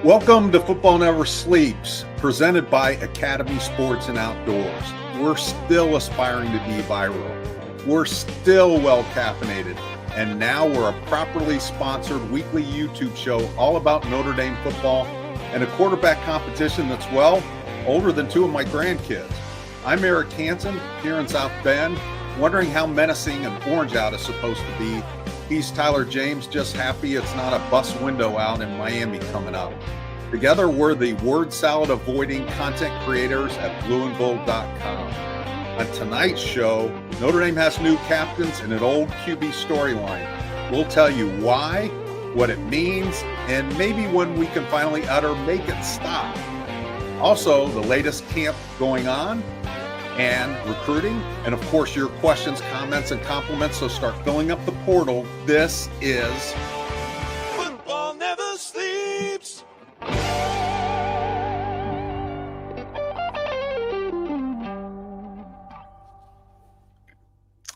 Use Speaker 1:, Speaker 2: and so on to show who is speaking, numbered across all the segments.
Speaker 1: Welcome to Football Never Sleeps, presented by Academy Sports and Outdoors. We're still aspiring to be viral. We're still well caffeinated. And now we're a properly sponsored weekly YouTube show all about Notre Dame football and a quarterback competition that's, well, older than two of my grandkids. I'm Eric Hansen here in South Bend, wondering how menacing an orange out is supposed to be. He's Tyler James, just happy it's not a bus window out in Miami coming up. Together, we're the word salad avoiding content creators at blueandgold.com. On tonight's show, Notre Dame has new captains and an old QB storyline. We'll tell you why, what it means, and maybe when we can finally utter make it stop. Also, the latest camp going on and recruiting, and of course your questions, comments, and compliments, so start filling up the portal. This is
Speaker 2: Football Never Sleeps.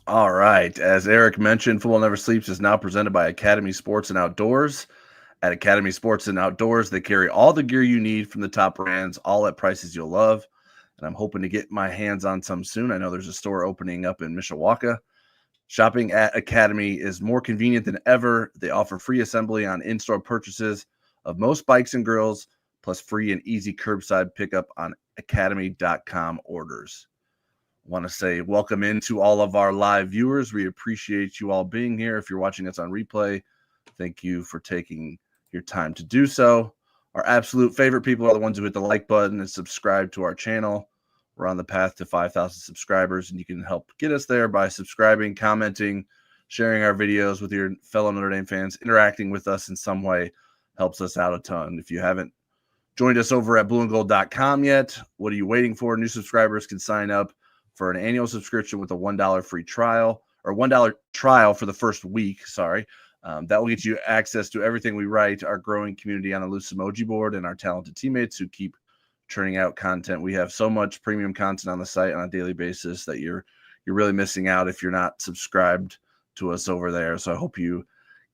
Speaker 3: All right, as Eric mentioned, Football Never Sleeps is now presented by Academy Sports and Outdoors. At Academy Sports and Outdoors, they carry all the gear you need from the top brands, all at prices you'll love. And I'm hoping to get my hands on some soon. I know there's a store opening up in Mishawaka. Shopping at Academy is more convenient than ever. They offer free assembly on in-store purchases of most bikes and grills, plus free and easy curbside pickup on academy.com orders. I want to say welcome into all of our live viewers. We appreciate you all being here. If you're watching us on replay, thank you for taking your time to do so. Our absolute favorite people are the ones who hit the like button and subscribe to our channel. We're on the path to 5,000 subscribers, and you can help get us there by subscribing, commenting, sharing our videos with your fellow Notre Dame fans. Interacting with us in some way helps us out a ton. If you haven't joined us over at blueandgold.com yet, what are you waiting for? New subscribers can sign up for an annual subscription with a $1 free trial, or $1 trial for the first week. That will get you access to everything we write, our growing community on the loose emoji board, and our talented teammates who keep churning out content. We have so much premium content on the site on a daily basis that you're really missing out if you're not subscribed to us over there. So I hope you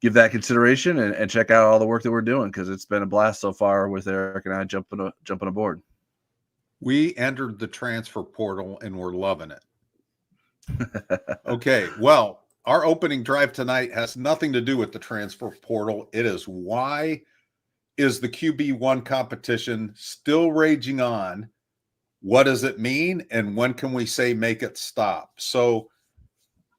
Speaker 3: give that consideration and check out all the work that we're doing, because it's been a blast so far with Eric and I jumping aboard.
Speaker 1: we entered the transfer portal and we're loving it. Okay, well, our opening drive tonight has nothing to do with the transfer portal. It is why is the QB1 competition still raging on? What does it mean? And when can we say make it stop? So,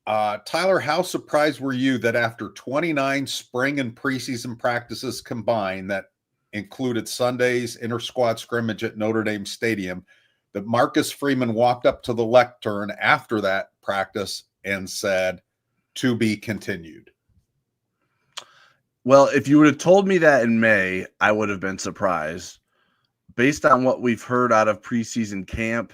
Speaker 1: Tyler, how surprised were you that after 29 spring and preseason practices combined that included Sunday's inter-squad scrimmage at Notre Dame Stadium, that Marcus Freeman walked up to the lectern after that practice and said, "To be continued"?
Speaker 3: Well, if you would have told me that in May, I would have been surprised. Based on what we've heard out of preseason camp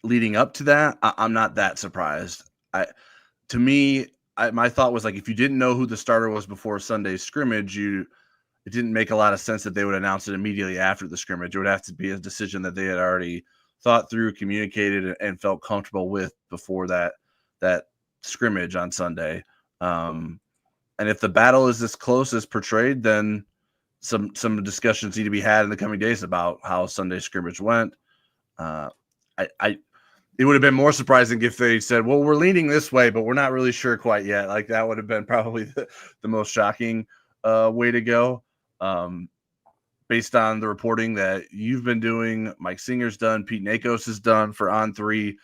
Speaker 3: leading up to that, I'm not that surprised. My thought was, like, if you didn't know who the starter was before Sunday's scrimmage, it didn't make a lot of sense that they would announce it immediately after the scrimmage. It would have to be a decision that they had already thought through, communicated, and felt comfortable with before that scrimmage on Sunday. And if the battle is as close as portrayed, then some discussions need to be had in the coming days about how Sunday's scrimmage went. It would have been more surprising if they said, well, we're leaning this way, but we're not really sure quite yet. Like, that would have been probably the most shocking way to go. Based on the reporting that you've been doing, Mike Singer's done, Pete Nakos has done for On3,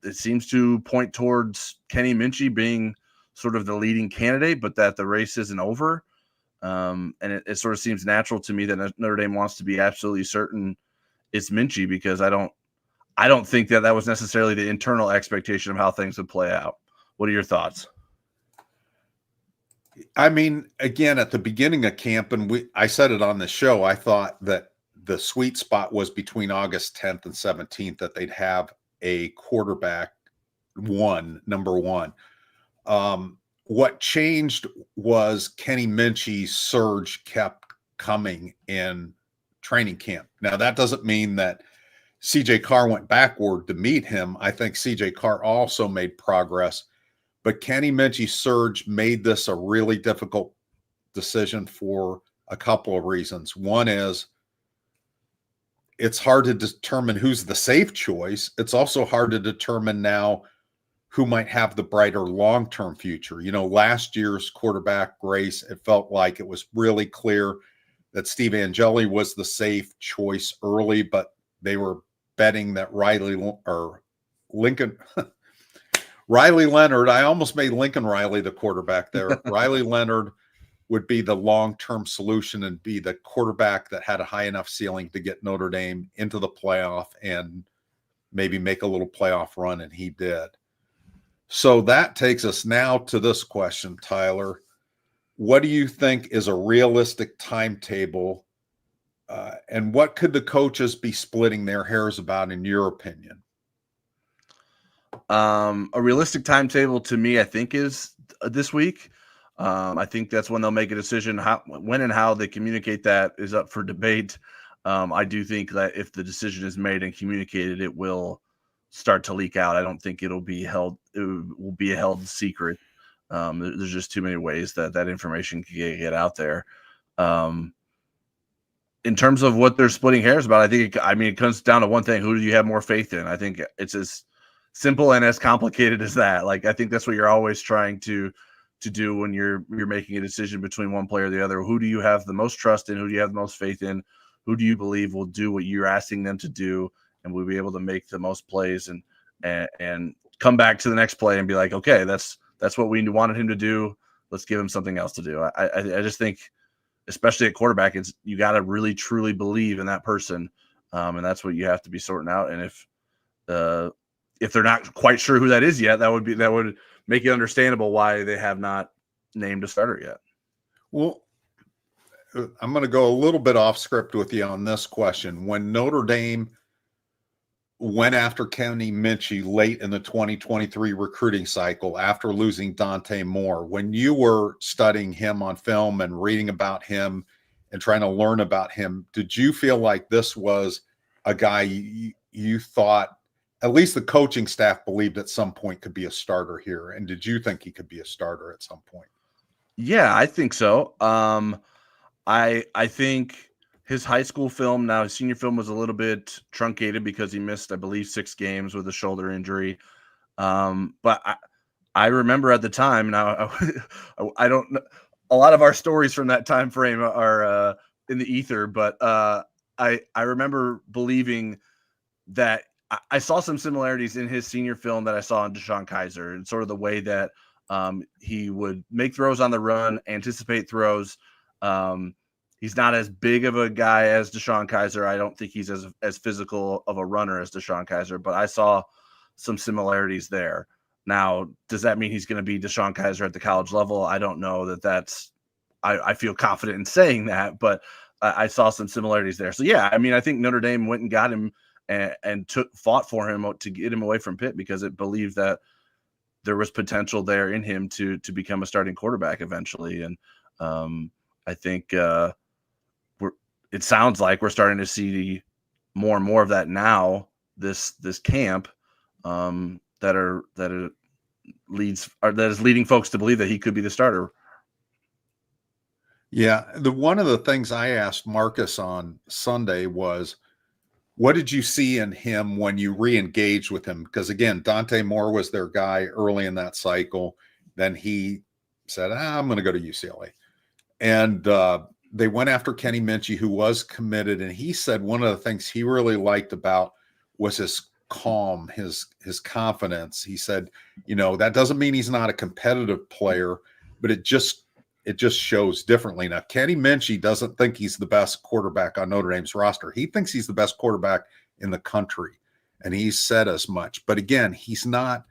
Speaker 3: it seems to point towards Kenny Minchey being sort of the leading candidate, but that the race isn't over. And it sort of seems natural to me that Notre Dame wants to be absolutely certain it's Minchey, because I don't think that was necessarily the internal expectation of how things would play out. What are your thoughts?
Speaker 1: I mean, again, at the beginning of camp, and I said it on the show, I thought that the sweet spot was between August 10th and 17th, that they'd have a quarterback number one. What changed was Kenny Minchey's surge kept coming in training camp. Now, that doesn't mean that CJ Carr went backward to meet him. I think CJ Carr also made progress, but Kenny Minchey's surge made this a really difficult decision for a couple of reasons. One is it's hard to determine who's the safe choice. It's also hard to determine now who might have the brighter long-term future. Last year's quarterback race, it felt like it was really clear that Steve Angeli was the safe choice early, but they were betting that Riley Leonard, I almost made Lincoln Riley the quarterback there. Riley Leonard would be the long-term solution and be the quarterback that had a high enough ceiling to get Notre Dame into the playoff and maybe make a little playoff run, and he did. So that takes us now to this question, Tyler. What do you think is a realistic timetable, and what could the coaches be splitting their hairs about, in your opinion?
Speaker 3: A realistic timetable to me, I think, is this week. I think that's when they'll make a decision. When and how they communicate that is up for debate. I do think that if the decision is made and communicated, it will start to leak out. I don't think it will be held secret. There's just too many ways that information can get out there. In terms of what they're splitting hairs about, it comes down to one thing: who do you have more faith in? I think it's as simple and as complicated as that. Like, I think that's what you're always trying to do when you're making a decision between one player or the other. Who do you have the most trust in? Who do you have the most faith in? Who do you believe will do what you're asking them to do and will be able to make the most plays and come back to the next play and be like, okay, that's what we wanted him to do. Let's give him something else to do. I just think, especially at quarterback, you got to really truly believe in that person, and that's what you have to be sorting out. And if they're not quite sure who that is yet, that would make it understandable why they have not named a starter yet.
Speaker 1: Well, I'm going to go a little bit off script with you on this question. When Notre Dame went after Kenny Minchey late in the 2023 recruiting cycle after losing Dante Moore, when you were studying him on film and reading about him and trying to learn about him, did you feel like this was a guy you thought, at least the coaching staff believed at some point, could be a starter here? And did you think he could be a starter at some point?
Speaker 3: Yeah, I think so. I think his high school film, now his senior film, was a little bit truncated because he missed, I believe, 6 games with a shoulder injury. But I remember at the time, now I don't know, a lot of our stories from that time frame are in the ether, but I remember believing that I saw some similarities in his senior film that I saw in Deshaun Kaiser, and sort of the way that he would make throws on the run, anticipate throws. He's not as big of a guy as Deshaun Kaiser. I don't think he's as physical of a runner as Deshaun Kaiser, but I saw some similarities there. Now, does that mean he's going to be Deshaun Kaiser at the college level? I don't know that's I feel confident in saying that, but I saw some similarities there. So, yeah, I think Notre Dame went and got him and fought for him to get him away from Pitt because it believed that there was potential there in him to become a starting quarterback eventually. And I think it sounds like we're starting to see more and more of that now. This camp that is leading folks to believe that he could be the starter.
Speaker 1: Yeah, one of the things I asked Marcus on Sunday was, what did you see in him when you re-engaged with him? Because again, Dante Moore was their guy early in that cycle. Then he said, I'm going to go to UCLA. And they went after Kenny Minchey, who was committed. And he said one of the things he really liked about was his calm, his confidence. He said, that doesn't mean he's not a competitive player, but it just shows differently. Now, Kenny Minchey doesn't think he's the best quarterback on Notre Dame's roster. He thinks he's the best quarterback in the country, and he's said as much. But again, he's not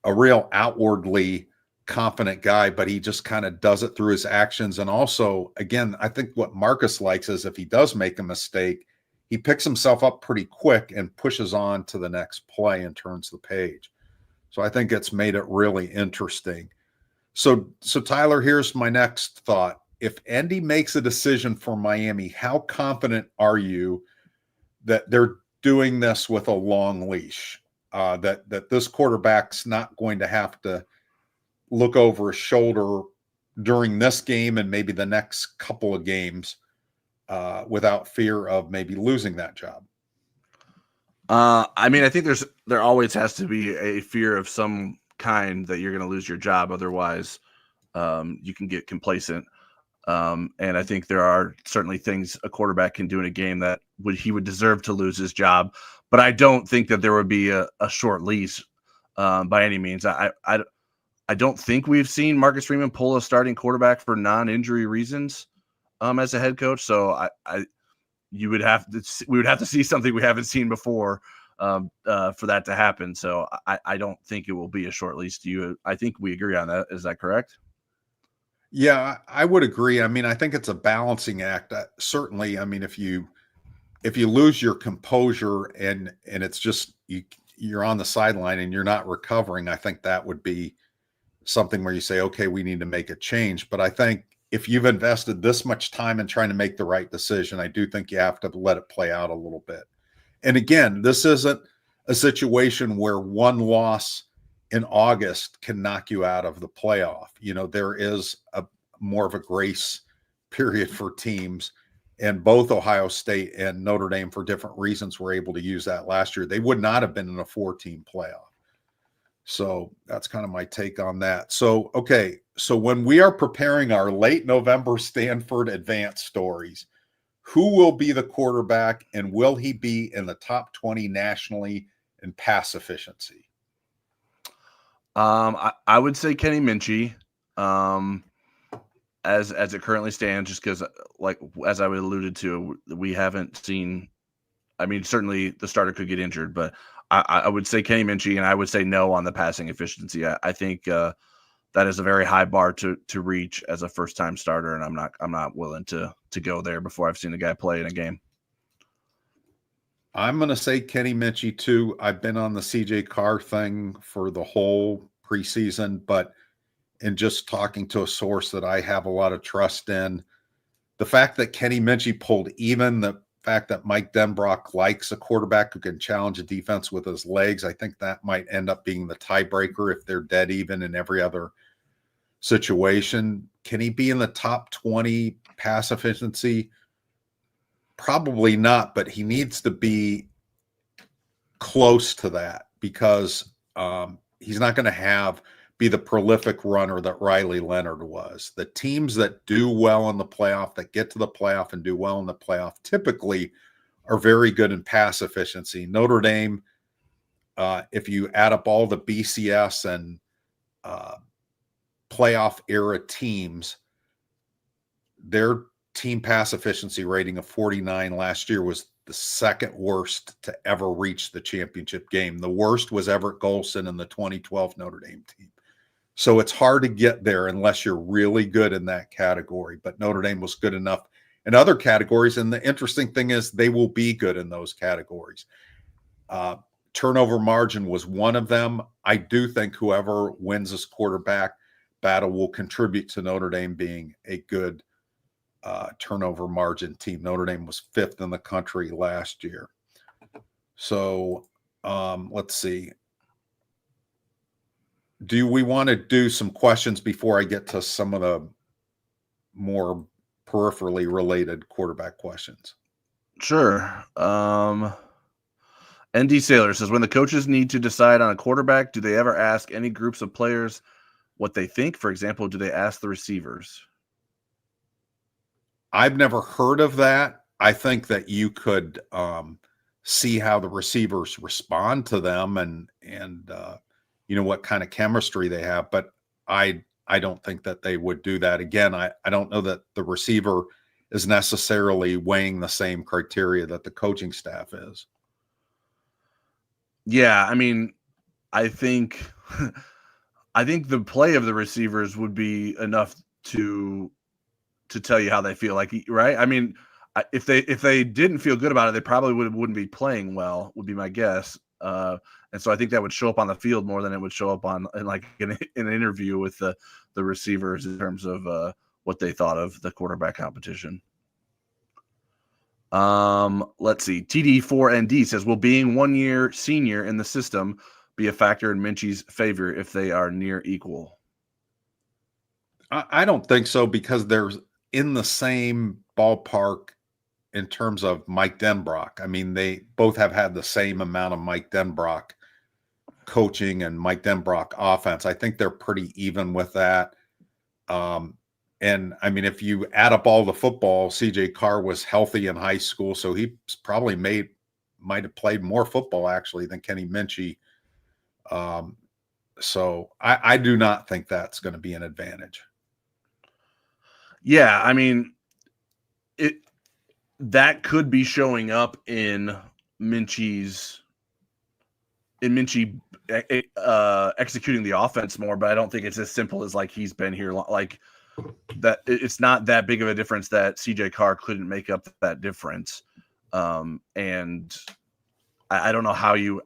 Speaker 1: a real outwardly confident guy, but he just kind of does it through his actions. And also, again, I think what Marcus likes is if he does make a mistake, he picks himself up pretty quick and pushes on to the next play and turns the page. So I think it's made it really interesting. So Tyler, here's my next thought. If Andy makes a decision for Miami, how confident are you that they're doing this with a long leash, that this quarterback's not going to have to look over his shoulder during this game and maybe the next couple of games without fear of maybe losing that job?
Speaker 3: I mean, I think there always has to be a fear of some kind that you're going to lose your job. Otherwise, you can get complacent. And I think there are certainly things a quarterback can do in a game that he would deserve to lose his job. But I don't think that there would be a short leash by any means. I don't think we've seen Marcus Freeman pull a starting quarterback for non-injury reasons as a head coach. So we would have to see something we haven't seen before for that to happen. So I don't think it will be a short leash. I think we agree on that. Is that correct?
Speaker 1: Yeah, I would agree. I mean, I think it's a balancing act. Certainly, I mean, if you lose your composure and it's just you're on the sideline and you're not recovering, I think that would be something where you say, okay, we need to make a change. But I think if you've invested this much time in trying to make the right decision, I do think you have to let it play out a little bit. And again, this isn't a situation where one loss in August can knock you out of the playoff. You know, there is a more of a grace period for teams, and both Ohio State and Notre Dame, for different reasons, were able to use that last year. They would not have been in a 4-team playoff. So that's kind of my take on that. So, okay. So when we are preparing our late November Stanford advanced stories, who will be the quarterback and will he be in the top 20 nationally in pass efficiency?
Speaker 3: I would say Kenny Minchey, as it currently stands, just because, like, as I alluded to, we haven't seen. I mean, certainly the starter could get injured, but I would say Kenny Minchey, and I would say no on the passing efficiency. I think that is a very high bar to reach as a first time starter, and I'm not willing to go there before I've seen the guy play in a game.
Speaker 1: I'm going to say Kenny Minchey too. I've been on the CJ Carr thing for the whole preseason, but in just talking to a source that I have a lot of trust in, the fact that Kenny Minchey pulled even, the fact that Mike Denbrock likes a quarterback who can challenge a defense with his legs, I think that might end up being the tiebreaker if they're dead even in every other situation. Can he be in the top 20 pass efficiency? Probably not, but he needs to be close to that because he's not going to be the prolific runner that Riley Leonard was. The teams that do well in the playoff, that get to the playoff and do well in the playoff, typically are very good in pass efficiency. Notre Dame, if you add up all the BCS and playoff era teams, their team pass efficiency rating of 49 last year was the second worst to ever reach the championship game. The worst was Everett Golson in the 2012 Notre Dame team. So it's hard to get there unless you're really good in that category. But Notre Dame was good enough in other categories. And the interesting thing is they will be good in those categories. Turnover margin was one of them. I do think whoever wins this quarterback battle will contribute to Notre Dame being a good turnover margin team. Notre Dame was 5th in the country last year. So let's see. Do we want to do some questions before I get to some of the more peripherally related quarterback questions?
Speaker 3: Sure. ND Sailor says, when the coaches need to decide on a quarterback, do they ever ask any groups of players what they think? For example, do they ask the receivers?
Speaker 1: I've never heard of that. I think that you could see how the receivers respond to them and you know, what kind of chemistry they have. But I don't think that they would do that. Again, I don't know that the receiver is necessarily weighing the same criteria that the coaching staff is.
Speaker 3: Yeah, I mean, I think the play of the receivers would be enough to tell you how they feel, like, right? I mean, if they didn't feel good about it, they probably wouldn't be playing well, would be my guess. And so I think that would show up on the field more than it would show up in an interview with the receivers in terms of what they thought of the quarterback competition. Let's see. TD4ND says, will being 1 year senior in the system be a factor in Minchey's favor if they are near equal?
Speaker 1: I don't think so, because there's in the same ballpark in terms of Mike Denbrock. I mean, they both have had the same amount of Mike Denbrock coaching and Mike Denbrock offense. I think they're pretty even with that. And I mean, if you add up all the football, CJ Carr was healthy in high school, so he probably might have played more football actually than Kenny Minchey. So I do not think that's going to be an advantage.
Speaker 3: Yeah, I mean, that could be showing up in Minchey executing the offense more, but I don't think it's as simple as like he's been here like that. It's not that big of a difference that CJ Carr couldn't make up that difference. And I don't know how you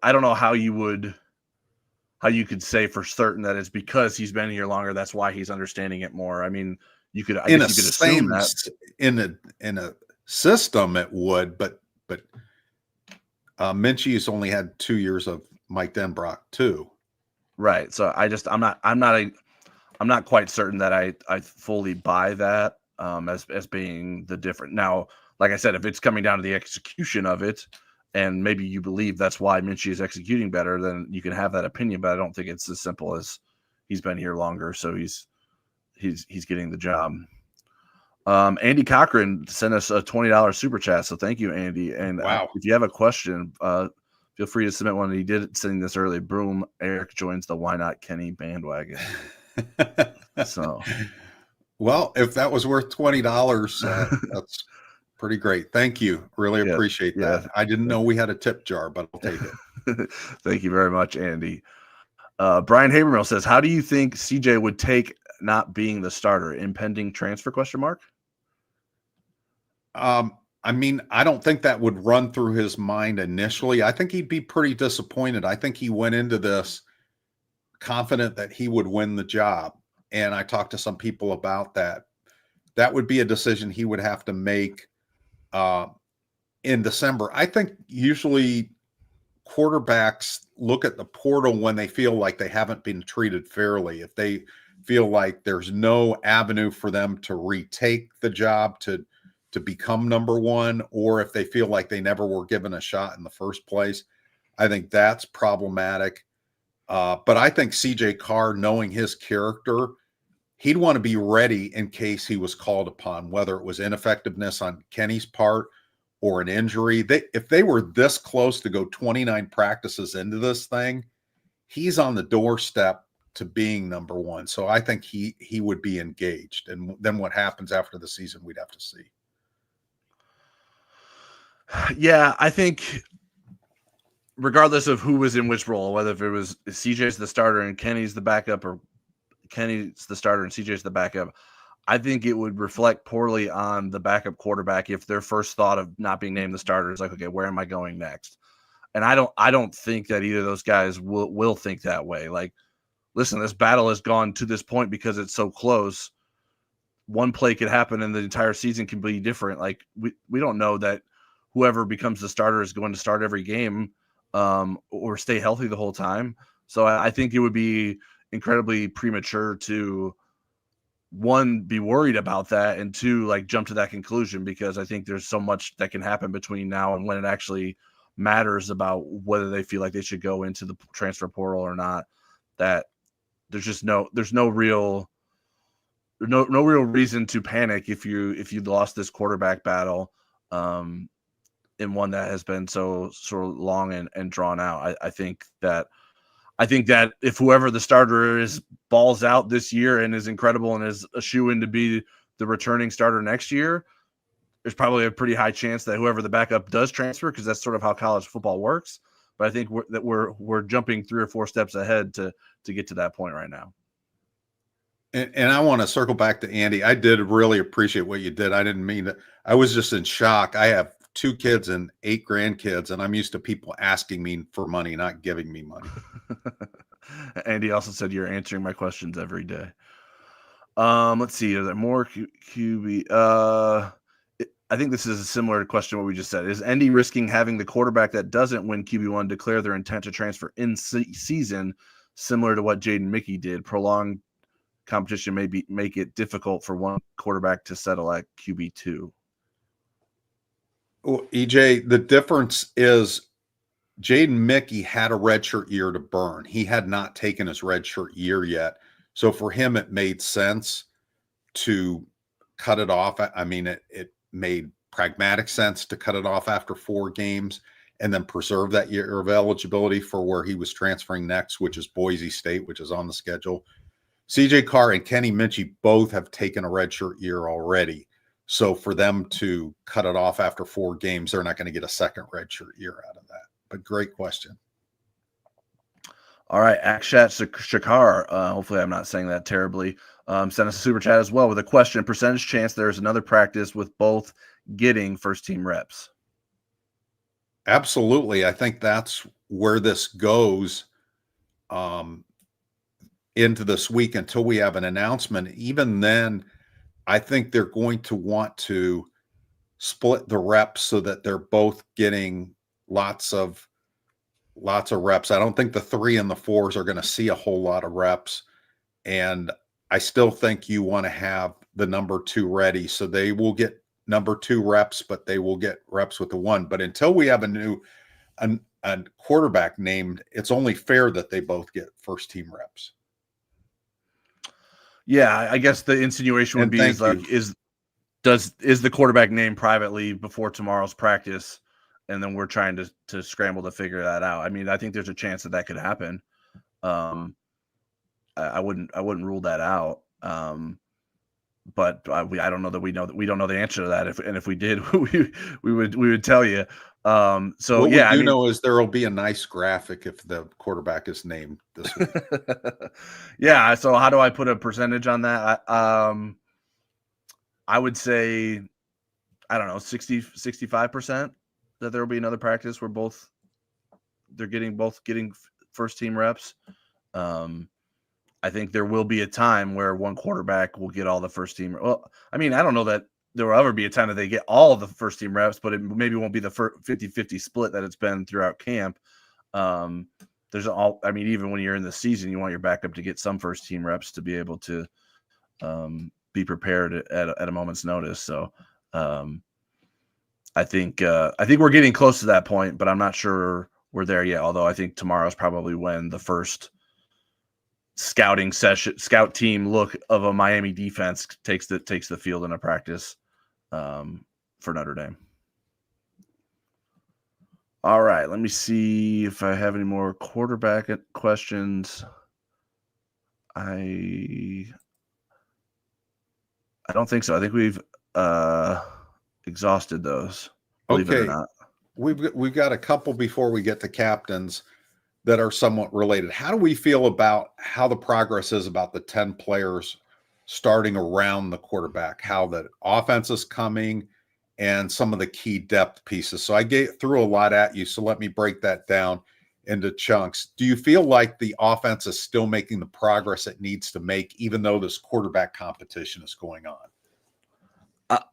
Speaker 3: could say for certain that it's because he's been here longer. That's why he's understanding it more. I mean, you could assume that
Speaker 1: in a system it would, but Minchey's only had 2 years of Mike Denbrock too.
Speaker 3: Right. So I'm not quite certain that I fully buy that as being the different. Now, like I said, if it's coming down to the execution of it, and maybe you believe that's why Minchey is executing better, then you can have that opinion. But I don't think it's as simple as he's been here longer, so he's getting the job. Andy Cochran sent us a $20 super chat, so thank you, Andy. And
Speaker 1: wow.
Speaker 3: If you have a question, feel free to submit one. He did send this early. Broom, Eric joins the Why Not Kenny bandwagon. So,
Speaker 1: well, if that was worth $20, that's pretty great. Thank you. Really appreciate that. Yeah. I didn't know we had a tip jar, but I'll take it.
Speaker 3: Thank you very much, Andy. Brian Habermill says, how do you think CJ would take not being the starter? Impending transfer ?
Speaker 1: I mean, I don't think that would run through his mind initially. I think he'd be pretty disappointed. I think he went into this confident that he would win the job. And I talked to some people about that. That would be a decision he would have to make in December. I think usually quarterbacks look at the portal when they feel like they haven't been treated fairly. If they feel like there's no avenue for them to retake the job, to become number one, or if they feel like they never were given a shot in the first place, I think that's problematic. But I think CJ Carr, knowing his character, he'd want to be ready in case he was called upon, whether it was ineffectiveness on Kenny's part or an injury. If they were this close to go 29 practices into this thing, he's on the doorstep to being number one. So I think he would be engaged. And then what happens after the season, we'd have to see.
Speaker 3: Yeah, I think regardless of who was in which role, whether if it was CJ's the starter and Kenny's the backup, or Kenny's the starter and CJ's the backup, I think it would reflect poorly on the backup quarterback if their first thought of not being named the starter is like, okay, where am I going next? And I don't think that either of those guys will think that way. Like, listen, this battle has gone to this point because it's so close. One play could happen and the entire season can be different. Like, we don't know that whoever becomes the starter is going to start every game or stay healthy the whole time. So I think it would be incredibly premature to, one, be worried about that, and two, like, jump to that conclusion, because I think there's so much that can happen between now and when it actually matters about whether they feel like they should go into the transfer portal or not, that there's no real reason to panic if you lost this quarterback battle in one that has been so sort of long and drawn out. I think that if whoever the starter is balls out this year and is incredible and is a shoe-in to be the returning starter next year, there's probably a pretty high chance that whoever the backup does transfer, because that's sort of how college football works. But I think we're jumping 3 or 4 steps ahead to get to that point right now.
Speaker 1: And I want to circle back to Andy. I did really appreciate what you did. I didn't mean to. I was just in shock. I have 2 kids and 8 grandkids, and I'm used to people asking me for money, not giving me money.
Speaker 3: Andy also said you're answering my questions every day. Let's see. Is there more QB? I think this is a similar question to what we just said. Is Andy risking having the quarterback that doesn't win QB1 declare their intent to transfer in season, similar to what Jaden Mickey did, prolonged competition may make it difficult for one quarterback to settle at QB2.
Speaker 1: Well, EJ, the difference is Jaden Mickey had a redshirt year to burn. He had not taken his redshirt year yet. So for him, it made sense to cut it off. I mean, it made pragmatic sense to cut it off after 4 games and then preserve that year of eligibility for where he was transferring next, which is Boise State, which is on the schedule. CJ Carr and Kenny Minchey both have taken a redshirt year already. So for them to cut it off after 4 games, they're not going to get a second redshirt year out of that. But great question.
Speaker 3: All right, Akshat Shakar, hopefully I'm not saying that terribly, sent us a super chat as well with a question: percentage chance there's another practice with both getting first-team reps?
Speaker 1: Absolutely. I think that's where this goes into this week until we have an announcement. Even then, I think they're going to want to split the reps so that they're both getting lots of reps. I don't think the 3 and the 4s are going to see a whole lot of reps. And I still think you want to have the number 2 ready. So they will get number 2 reps, but they will get reps with the 1. But until we have a quarterback named, it's only fair that they both get first team reps.
Speaker 3: Yeah, I guess the insinuation would be is the quarterback named privately before tomorrow's practice, and then we're trying to scramble to figure that out. I mean, I think there's a chance that could happen. I wouldn't rule that out. But I don't know that we don't know the answer to that. If we did, we would tell you. So
Speaker 1: what
Speaker 3: yeah,
Speaker 1: we do know is there will be a nice graphic if the quarterback is named this week.
Speaker 3: Yeah. So how do I put a percentage on that? I would say, I don't know, 65% that there will be another practice where they're getting first team reps. I think there will be a time where one quarterback will get all the first team. Well, I mean, I don't know that there will ever be a time that they get all of the first team reps, but it maybe won't be the 50-50 split that it's been throughout camp. Even when you're in the season, you want your backup to get some first team reps to be able to be prepared at a moment's notice. So I think we're getting close to that point, but I'm not sure we're there yet. Although I think tomorrow's probably when the first scout team look of a Miami defense takes the field in a practice for Notre Dame. All right, let me see if I have any more quarterback questions. I don't think so. I think we've exhausted those. Believe it or not.
Speaker 1: We've got a couple before we get to captains that are somewhat related. How do we feel about how the progress is about the 10 players starting around the quarterback, how the offense is coming, and some of the key depth pieces? So I threw a lot at you, so let me break that down into chunks. Do you feel like the offense is still making the progress it needs to make, even though this quarterback competition is going on?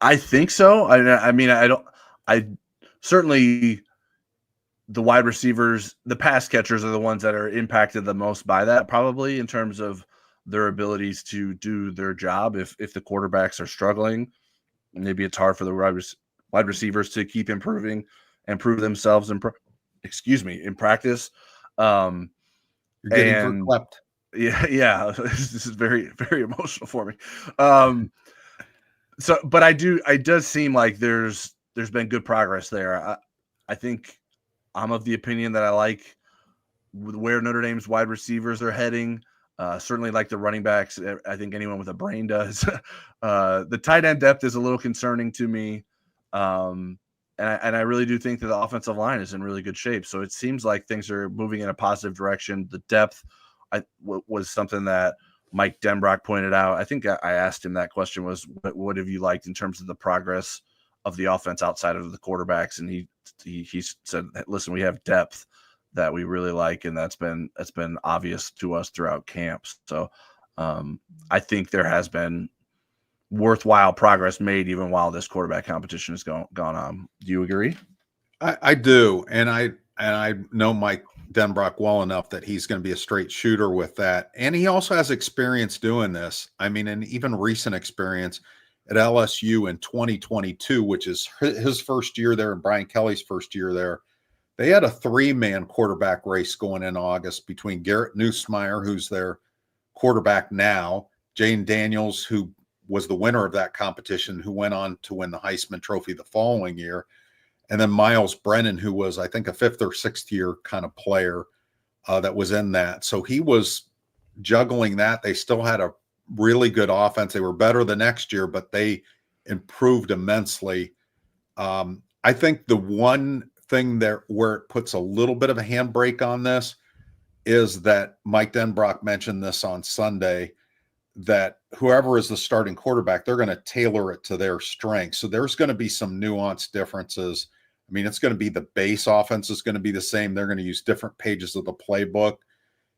Speaker 3: I think so. I certainly the wide receivers, the pass catchers are the ones that are impacted the most by that, probably in terms of their abilities to do their job. If the quarterbacks are struggling, maybe it's hard for the wide receivers to keep improving and prove themselves in practice.
Speaker 1: You're getting verklempt.
Speaker 3: Yeah. This is very, very emotional for me. But it does seem like there's been good progress there. I think I'm of the opinion that I like where Notre Dame's wide receivers are heading. Certainly like the running backs. I think anyone with a brain does. The tight end depth is a little concerning to me. And I really do think that the offensive line is in really good shape. So it seems like things are moving in a positive direction. The depth was something that Mike Denbrock pointed out. I think I asked him that question was, what have you liked in terms of the progress of the offense outside of the quarterbacks? And he said, listen, we have depth that we really like, and that's been obvious to us throughout camps. So I think there has been worthwhile progress made even while this quarterback competition has gone on. Do you agree?
Speaker 1: I do, and I know Mike Denbrock well enough that he's going to be a straight shooter with that. And he also has experience doing this. I mean, and even recent experience at LSU in 2022, which is his first year there and Brian Kelly's first year there. They had a 3-man quarterback race going in August between Garrett Nussmeier, who's their quarterback now, Jane Daniels, who was the winner of that competition, who went on to win the Heisman Trophy the following year, and then Miles Brennan, who was, I think, a 5th or 6th year kind of player that was in that. So he was juggling that. They still had a really good offense. They were better the next year, but they improved immensely. I think the one thing there where it puts a little bit of a handbrake on this is that Mike Denbrock mentioned this on Sunday, that whoever is the starting quarterback, they're going to tailor it to their strengths. So there's going to be some nuanced differences. I mean, it's going to be the base offense is going to be the same. They're going to use different pages of the playbook,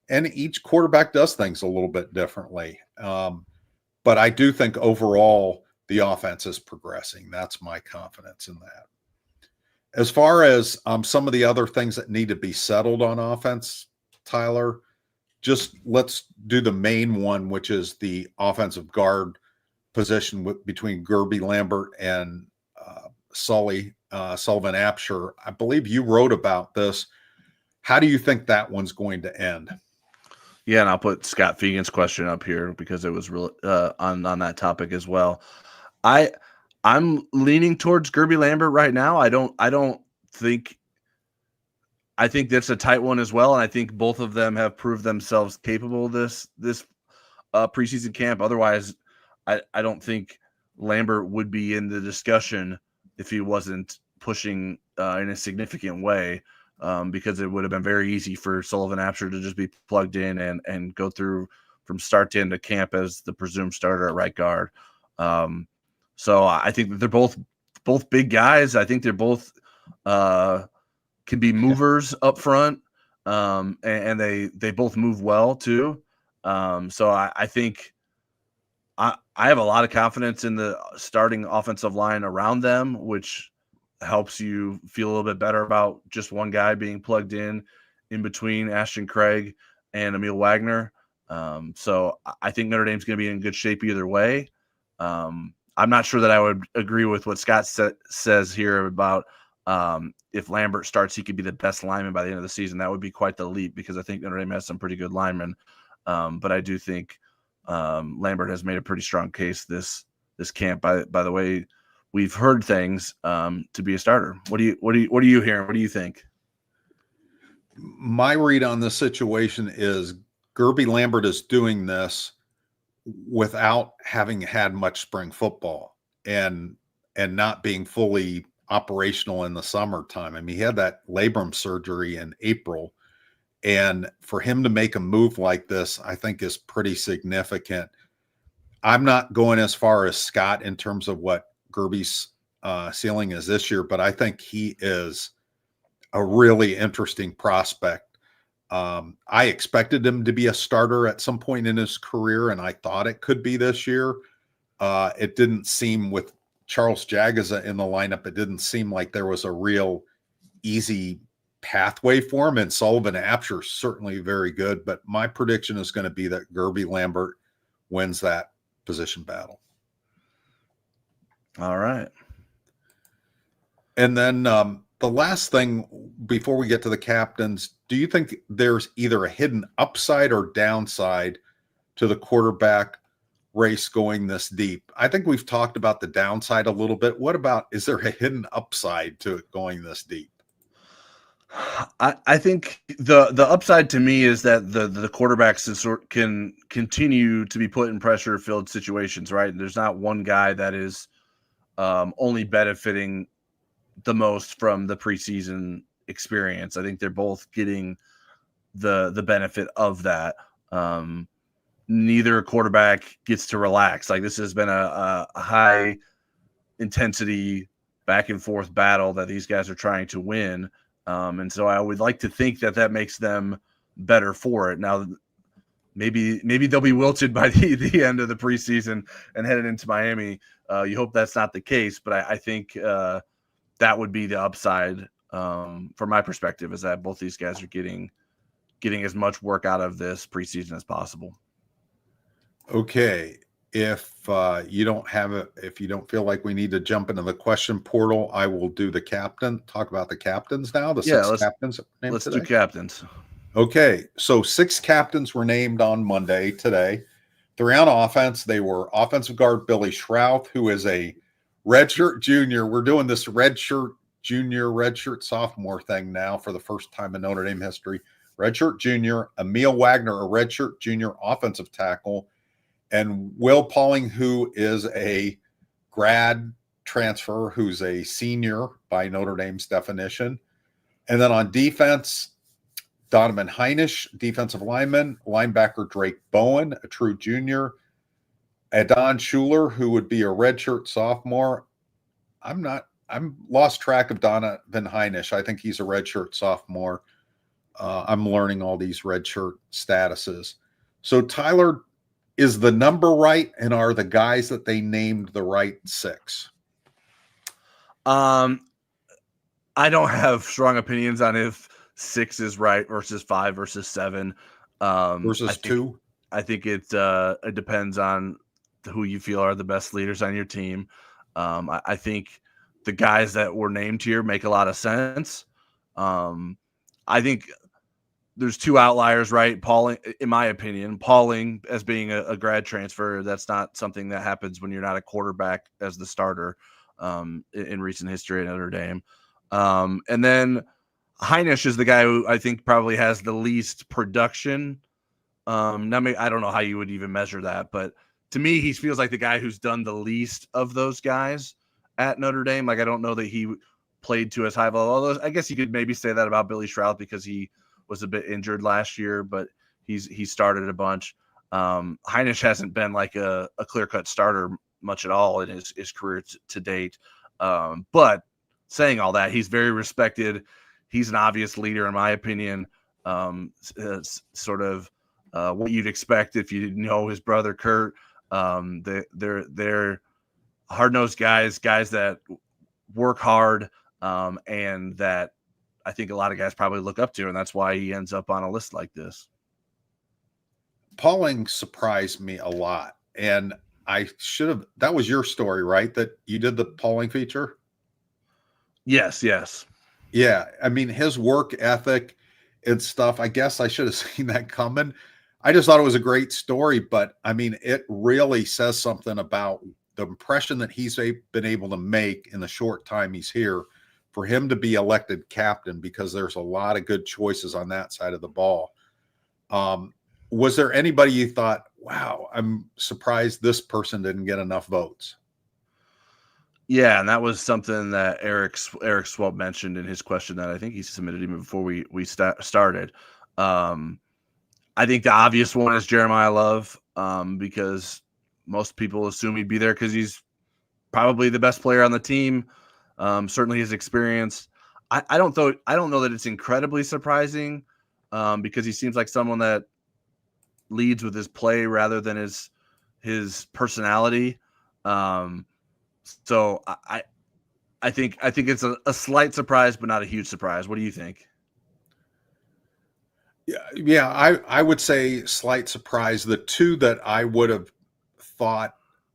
Speaker 1: and each quarterback does things a little bit differently. But I do think overall the offense is progressing. That's my confidence in that. As far as some of the other things that need to be settled on offense, Tyler, just let's do the main one, which is the offensive guard position between Gerby Lambert and Sullivan Apsher. I believe you wrote about this. How do you think that one's going to end?
Speaker 3: Yeah, and I'll put Scott Fegan's question up here because it was real on that topic as well. I'm leaning towards Gerby Lambert right now. I think that's a tight one as well, and I think both of them have proved themselves capable of this preseason camp. Otherwise, I don't think Lambert would be in the discussion if he wasn't pushing in a significant way, because it would have been very easy for Sullivan Apsher to just be plugged in and go through from start to end of camp as the presumed starter at right guard. So I think that they're both big guys. I think they're both can be movers up front, and they both move well too. So I think I have a lot of confidence in the starting offensive line around them, which helps you feel a little bit better about just one guy being plugged in between Ashton Craig and Emil Wagner. So I think Notre Dame's going to be in good shape either way. I'm not sure that I would agree with what Scott says here about if Lambert starts, he could be the best lineman by the end of the season. That would be quite the leap because I think Notre Dame has some pretty good linemen. But I do think Lambert has made a pretty strong case this camp. By the way, we've heard things to be a starter. What are you hearing? What do you think?
Speaker 1: My read on this situation is Gerby Lambert is doing this without having had much spring football and not being fully operational in the summertime. I mean, he had that labrum surgery in April, and for him to make a move like this, I think is pretty significant. I'm not going as far as Scott in terms of what Gerby's ceiling is this year, but I think he is a really interesting prospect. I expected him to be a starter at some point in his career, and I thought it could be this year. It didn't seem with Charles Jagaza in the lineup, it didn't seem like there was a real easy pathway for him, and Sullivan Apsher certainly very good, but my prediction is going to be that Gerby Lambert wins that position battle.
Speaker 3: All right.
Speaker 1: And then the last thing before we get to the captains, do you think there's either a hidden upside or downside to the quarterback race going this deep? I think we've talked about the downside a little bit. What about, is there a hidden upside to it going this deep?
Speaker 3: I think the upside to me is that the quarterbacks can continue to be put in pressure-filled situations, right? There's not one guy that is only benefiting the most from the preseason experience. I think they're both getting the benefit of that. Neither quarterback gets to relax. Like, this has been a high intensity back and forth battle that these guys are trying to win. And so I would like to think that makes them better for it. Now, maybe they'll be wilted by the end of the preseason and headed into Miami. You hope that's not the case, but I think that would be the upside from my perspective, is that both these guys are getting getting as much work out of this preseason as possible.
Speaker 1: Okay. If you don't feel like we need to jump into the question portal, I will do talk about the captains now. Captains named
Speaker 3: let's
Speaker 1: today.
Speaker 3: do captains.
Speaker 1: Okay. So 6 captains were named on Monday today. 3 on offense. They were offensive guard Billy Schrouth, who is a redshirt junior. We're doing this redshirt junior, redshirt sophomore thing now for the first time in Notre Dame history. Redshirt junior, Emil Wagner, a redshirt junior offensive tackle, and Will Pauling, who is a grad transfer, who's a senior by Notre Dame's definition. And then on defense, Donovan Heinisch, defensive lineman, linebacker Drake Bowen, a true junior, Adon Schuler, who would be a redshirt sophomore. I'm lost track of Donovan Heinisch. I think he's a redshirt sophomore. I'm learning all these redshirt statuses. So Tyler, is the number right, and are the guys that they named the right 6?
Speaker 3: I don't have strong opinions on if 6 is right versus 5 versus 7
Speaker 1: Versus 2.
Speaker 3: I think it depends on who you feel are the best leaders on your team. I think the guys that were named here make a lot of sense. I think there's 2 outliers, right? Pauling, in my opinion, Pauling as being a grad transfer, that's not something that happens when you're not a quarterback as the starter in recent history at Notre Dame. And then Heinisch is the guy who I think probably has the least production. I don't know how you would even measure that, but to me, he feels like the guy who's done the least of those guys at Notre Dame. Like, I don't know that he played to as high of a level. Although I guess you could maybe say that about Billy Schrouth because he was a bit injured last year, but he started a bunch. Heinisch hasn't been like a clear-cut starter much at all in his career to date. But saying all that, he's very respected. He's an obvious leader, in my opinion. Sort of what you'd expect if you know his brother Kurt. They're hard-nosed guys that work hard, and that I think a lot of guys probably look up to, and that's why he ends up on a list like this.
Speaker 1: Pauling surprised me a lot, and that was your story, right? That you did the Pauling feature?
Speaker 3: Yes.
Speaker 1: Yeah. I mean, his work ethic and stuff, I guess I should have seen that coming. I just thought it was a great story, but I mean, it really says something about the impression that he's been able to make in the short time he's here for him to be elected captain, because there's a lot of good choices on that side of the ball. Was there anybody you thought, wow, I'm surprised this person didn't get enough votes?
Speaker 3: Yeah, and that was something that Eric Swope mentioned in his question that I think he submitted even before we started. I think the obvious one is Jeremiyah Love, because most people assume he'd be there because he's probably the best player on the team. Certainly his experience. I don't know that it's incredibly surprising, because he seems like someone that leads with his play rather than his personality. So I think it's a slight surprise, but not a huge surprise. What do you think?
Speaker 1: Yeah, I would say slight surprise. The 2 that I would have thought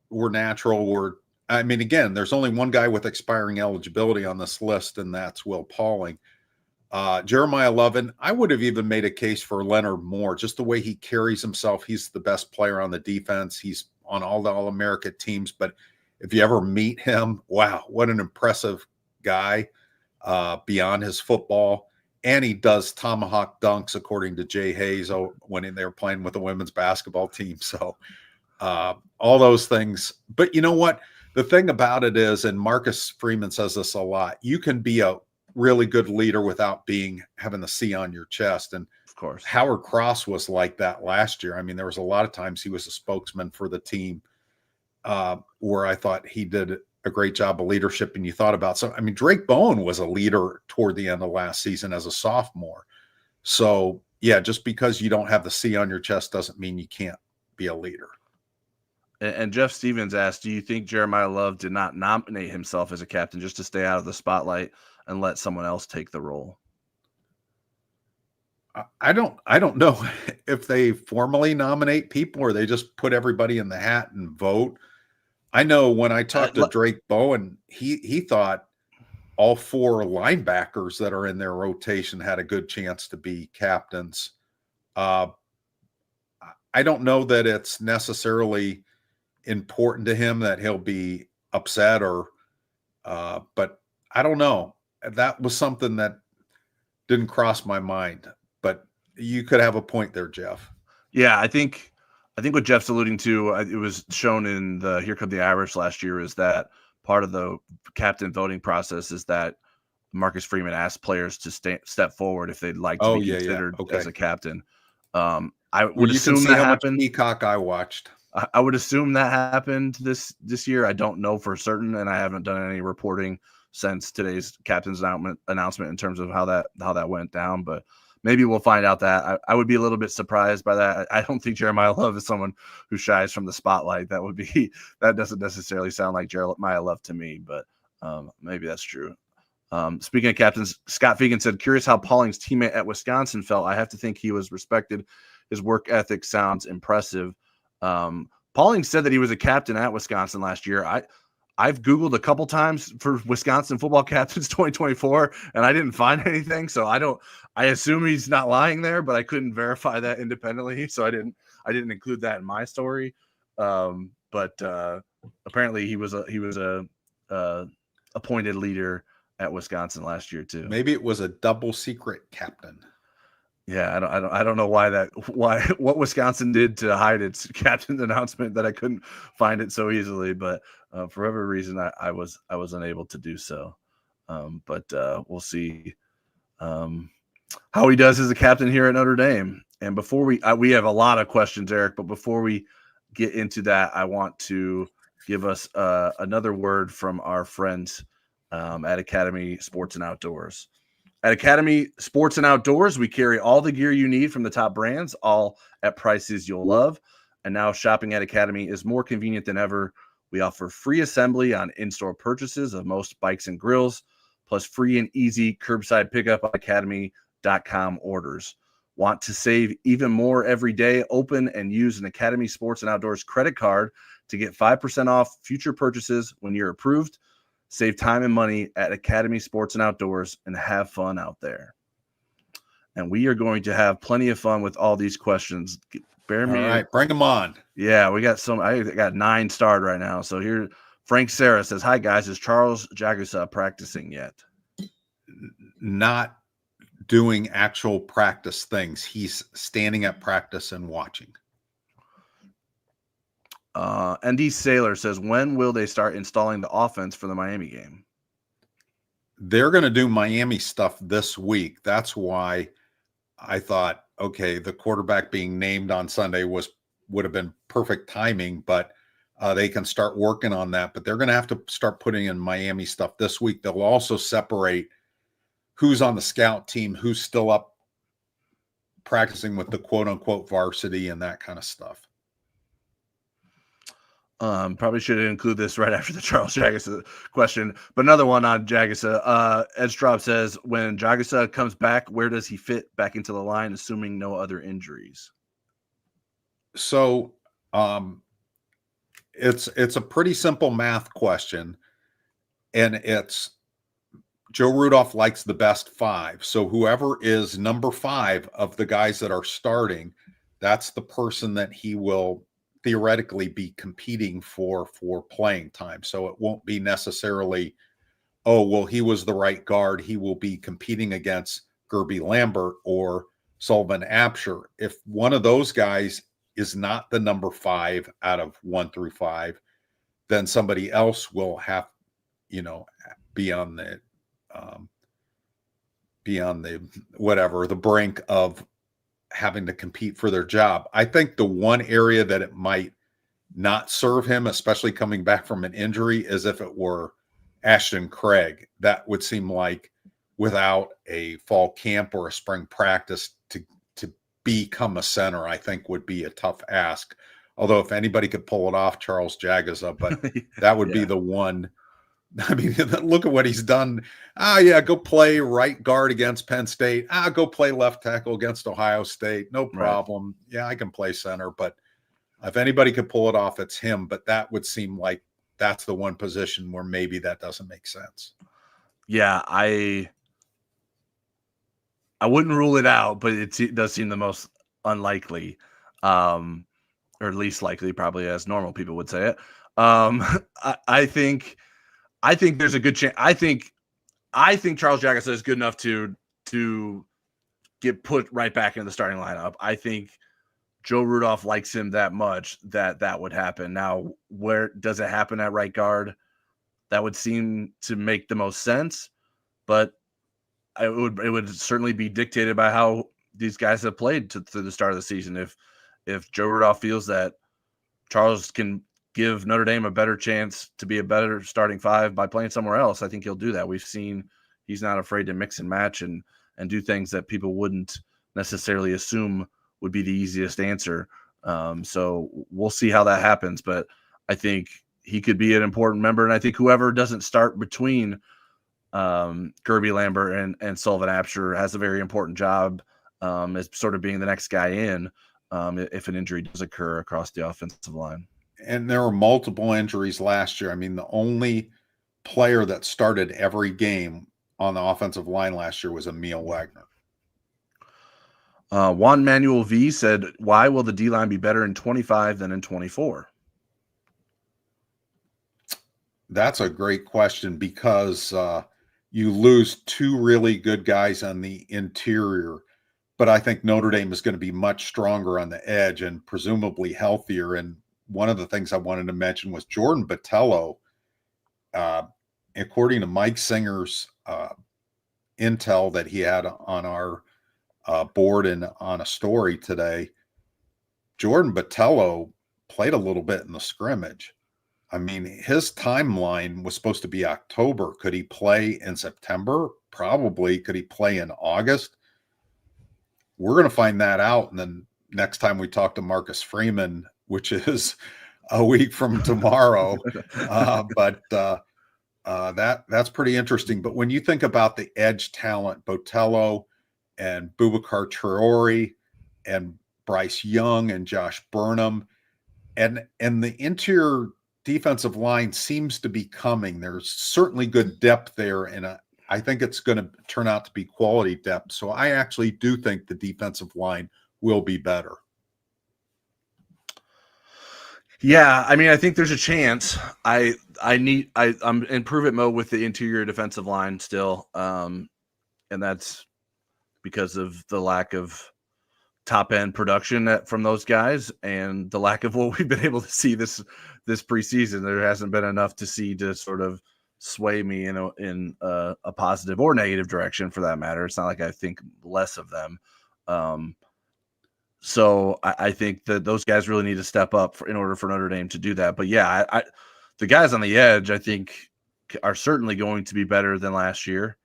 Speaker 1: were natural were, I mean, again, there's only one guy with expiring eligibility on this list, and that's Will Pauling. Jeremiyah Love, and I would have even made a case for Leonard Moore, just the way he carries himself. He's the best player on the defense. He's on all the All-America teams, but if you ever meet him, wow, what an impressive guy beyond his football. And he does tomahawk dunks, according to Jay Hayes, when they were playing with the women's basketball team. So all those things. But you know what? The thing about it is, and Marcus Freeman says this a lot, you can be a really good leader without having the C on your chest. And
Speaker 3: of course,
Speaker 1: Howard Cross was like that last year. I mean, there was a lot of times he was a spokesman for the team, where I thought he did a great job of leadership. And you thought about Drake Bowen was a leader toward the end of last season as a sophomore. So yeah, just because you don't have the C on your chest doesn't mean you can't be a leader.
Speaker 3: And Jeff Stevens asked, do you think Jeremiyah Love did not nominate himself as a captain just to stay out of the spotlight and let someone else take the role?
Speaker 1: I don't know if they formally nominate people or they just put everybody in the hat and vote. I know when I talked to Drake Bowen, he thought all four linebackers that are in their rotation had a good chance to be captains. I don't know that it's necessarily important to him that he'll be upset but I don't know. That was something that didn't cross my mind, but you could have a point there, Jeff.
Speaker 3: Yeah, I think what Jeff's alluding to, it was shown in the Here Come the Irish last year, is that part of the captain voting process is that Marcus Freeman asked players to step forward if they'd like to be considered as a captain. I would assume that happened.
Speaker 1: Peacock I watched.
Speaker 3: I would assume that happened this year. I don't know for certain, and I haven't done any reporting since today's captain's announcement in terms of how that went down. But maybe we'll find out that. I would be a little bit surprised by that. I don't think Jeremiyah Love is someone who shies from the spotlight. That doesn't necessarily sound like Jeremiyah Love to me, but maybe that's true. Speaking of captains, Scott Fegan said, curious how Pauling's teammate at Wisconsin felt. I have to think he was respected. His work ethic sounds impressive. Pauling said that he was a captain at Wisconsin last year. I've Googled a couple times for Wisconsin football captains 2024, and I didn't find anything. So I assume he's not lying there, but I couldn't verify that independently. So I didn't include that in my story. But apparently he was a appointed leader at Wisconsin last year too.
Speaker 1: Maybe it was a double secret captain.
Speaker 3: Yeah, I don't know what Wisconsin did to hide its captain's announcement that I couldn't find it so easily, but for whatever reason I was unable to do so. But we'll see how he does as a captain here at Notre Dame. And before we have a lot of questions, Eric, but before we get into that, I want to give us another word from our friends at Academy Sports and Outdoors. At Academy Sports and Outdoors, we carry all the gear you need from the top brands, all at prices you'll love. And now shopping at Academy is more convenient than ever. We offer free assembly on in-store purchases of most bikes and grills, plus free and easy curbside pickup on academy.com orders. Want to save even more every day? Open and use an Academy Sports and Outdoors credit card to get 5% off future purchases when you're approved. Save time and money at Academy Sports and Outdoors and have fun out there. And we are going to have plenty of fun with all these questions. Bear me.
Speaker 1: All right, bring them on.
Speaker 3: Yeah, we got some. I got 9 starred right now. So here, Frank Sarah says, "Hi guys, is Charles Jagusa practicing yet?"
Speaker 1: Not doing actual practice things. He's standing at practice and watching.
Speaker 3: ND Sailor says, when will they start installing the offense for the Miami game?
Speaker 1: They're going to do Miami stuff this week. That's why I thought, okay, the quarterback being named on Sunday would have been perfect timing, but they can start working on that. But they're going to have to start putting in Miami stuff this week. They'll also separate who's on the scout team, who's still up practicing with the quote-unquote varsity and that kind of stuff.
Speaker 3: Probably should include this right after the Charles Jagusa question, but another one on Jagusa. Ed Straub says, when Jagusa comes back, where does he fit back into the line, assuming no other injuries?
Speaker 1: So it's a pretty simple math question, and it's Joe Rudolph likes the best 5. So whoever is number 5 of the guys that are starting, that's the person that he will theoretically be competing for playing time. So it won't be necessarily, oh, well, he was the right guard. He will be competing against Gerby Lambert or Sullivan Absher. If one of those guys is not the number 5 out of 1 through 5, then somebody else will have, be on the the brink of having to compete for their job. I think the one area that it might not serve him, especially coming back from an injury, is if it were Ashton Craig. That would seem like without a fall camp or a spring practice to become a center, I think would be a tough ask. Although if anybody could pull it off, Charles Jagusa, but that would be the one I mean, look at what he's done. Go play right guard against Penn State. Go play left tackle against Ohio State. No problem. Right. Yeah, I can play center, but if anybody could pull it off, it's him. But that would seem like that's the one position where maybe that doesn't make sense.
Speaker 3: Yeah, I wouldn't rule it out, but it does seem the most unlikely, or least likely, probably, as normal people would say it. I think there's a good chance. I think Charles Jagusah is good enough to get put right back in the starting lineup. I think Joe Rudolph likes him that much that would happen. Now, where does it happen at right guard? That would seem to make the most sense, but it would certainly be dictated by how these guys have played through the start of the season. If Joe Rudolph feels that Charles can give Notre Dame a better chance to be a better starting five by playing somewhere else, I think he'll do that. We've seen he's not afraid to mix and match and do things that people wouldn't necessarily assume would be the easiest answer. So we'll see how that happens, but I think he could be an important member. And I think whoever doesn't start between Kirby Lambert and Sullivan Absher has a very important job as sort of being the next guy in if an injury does occur across the offensive line.
Speaker 1: And there were multiple injuries last year. I mean, the only player that started every game on the offensive line last year was Emil Wagner.
Speaker 3: Juan Manuel V said, why will the D-line be better in 25 than in 24?
Speaker 1: That's a great question because you lose two really good guys on the interior, but I think Notre Dame is going to be much stronger on the edge and presumably healthier. And one of the things I wanted to mention was Jordan Botelho. According to Mike Singer's intel that he had on our board and on a story today, Jordan Botelho played a little bit in the scrimmage. I mean, his timeline was supposed to be October. Could he play in September? Probably. Could he play in August? We're going to find that out. And then next time we talk to Marcus Freeman, which is a week from tomorrow. That's pretty interesting. But when you think about the edge talent, Botelho and Boubacar Traore and Bryce Young and Josh Burnham, and the interior defensive line seems to be coming. There's certainly good depth there, and I think it's going to turn out to be quality depth. So I actually do think the defensive line will be better.
Speaker 3: Yeah, I mean, I think there's a chance. I'm in prove-it mode with the interior defensive line still, and that's because of the lack of top-end production from those guys and the lack of what we've been able to see this preseason. There hasn't been enough to see to sort of sway me in a positive or negative direction, for that matter. It's not like I think less of them. So I think that those guys really need to step up in order for Notre Dame to do that. But yeah, the guys on the edge, I think, are certainly going to be better than last year.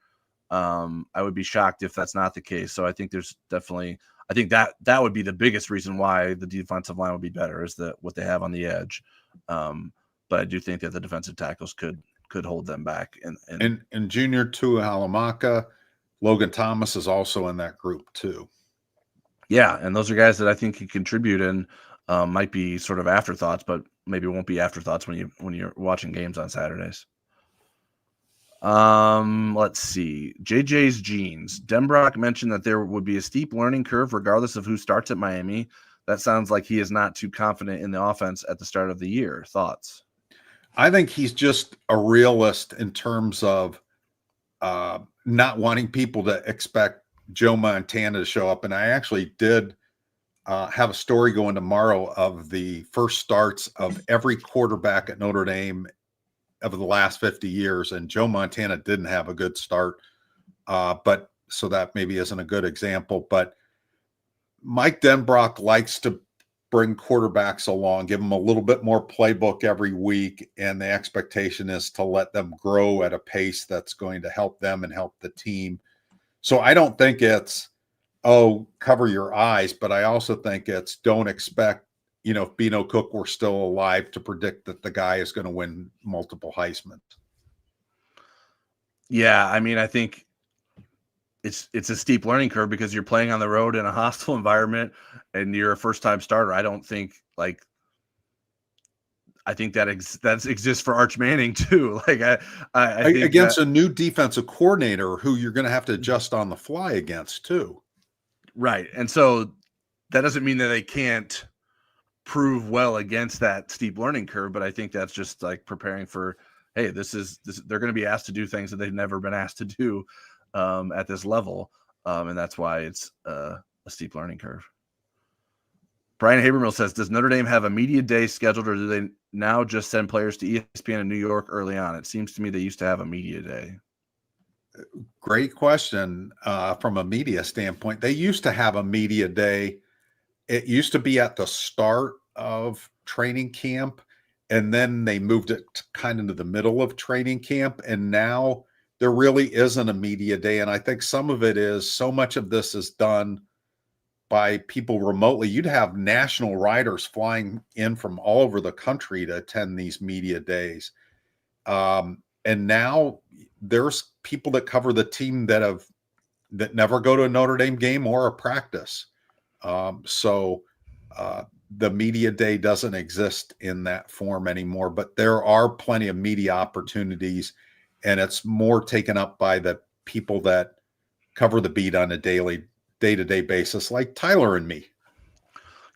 Speaker 3: I would be shocked if that's not the case. So I think there's definitely, I think that would be the biggest reason why the defensive line would be better, is that what they have on the edge. But I do think that the defensive tackles could hold them back.
Speaker 1: And Junior Tuihalamaka, Logan Thomas is also in that group too.
Speaker 3: Yeah, and those are guys that I think can contribute and might be sort of afterthoughts, but maybe won't be afterthoughts when you're watching games on Saturdays. Let's see. JJ's Jeans. Denbrock mentioned that there would be a steep learning curve regardless of who starts at Miami. That sounds like he is not too confident in the offense at the start of the year. Thoughts?
Speaker 1: I think he's just a realist in terms of not wanting people to expect Joe Montana to show up. And I actually did have a story going tomorrow of the first starts of every quarterback at Notre Dame over the last 50 years. And Joe Montana didn't have a good start. But so that maybe isn't a good example, but Mike Denbrock likes to bring quarterbacks along, give them a little bit more playbook every week. And the expectation is to let them grow at a pace that's going to help them and help the team. So I don't think it's, cover your eyes, but I also think it's don't expect, if Bino Cook were still alive, to predict that the guy is going to win multiple Heismans.
Speaker 3: Yeah, I mean, I think it's a steep learning curve because you're playing on the road in a hostile environment and you're a first-time starter. I don't think I think that exists for Arch Manning too. I think
Speaker 1: against a new defensive coordinator who you're going to have to adjust on the fly against too.
Speaker 3: Right. And so that doesn't mean that they can't prove well against that steep learning curve, but I think that's just like preparing for, hey, this they're going to be asked to do things that they've never been asked to do at this level. And that's why it's a steep learning curve. Brian Habermill says, does Notre Dame have a media day scheduled, or do they now just send players to ESPN in New York early on? It seems to me they used to have a media day.
Speaker 1: Great question. From a media standpoint, they used to have a media day. It used to be at the start of training camp, and then they moved it kind of into the middle of training camp. And now there really isn't a media day. And I think some of it is so much of this is done by people remotely. You'd have national writers flying in from all over the country to attend these media days. And now there's people that cover the team that never go to a Notre Dame game or a practice. So the media day doesn't exist in that form anymore, but there are plenty of media opportunities, and it's more taken up by the people that cover the beat on a day-to-day basis, like Tyler and me.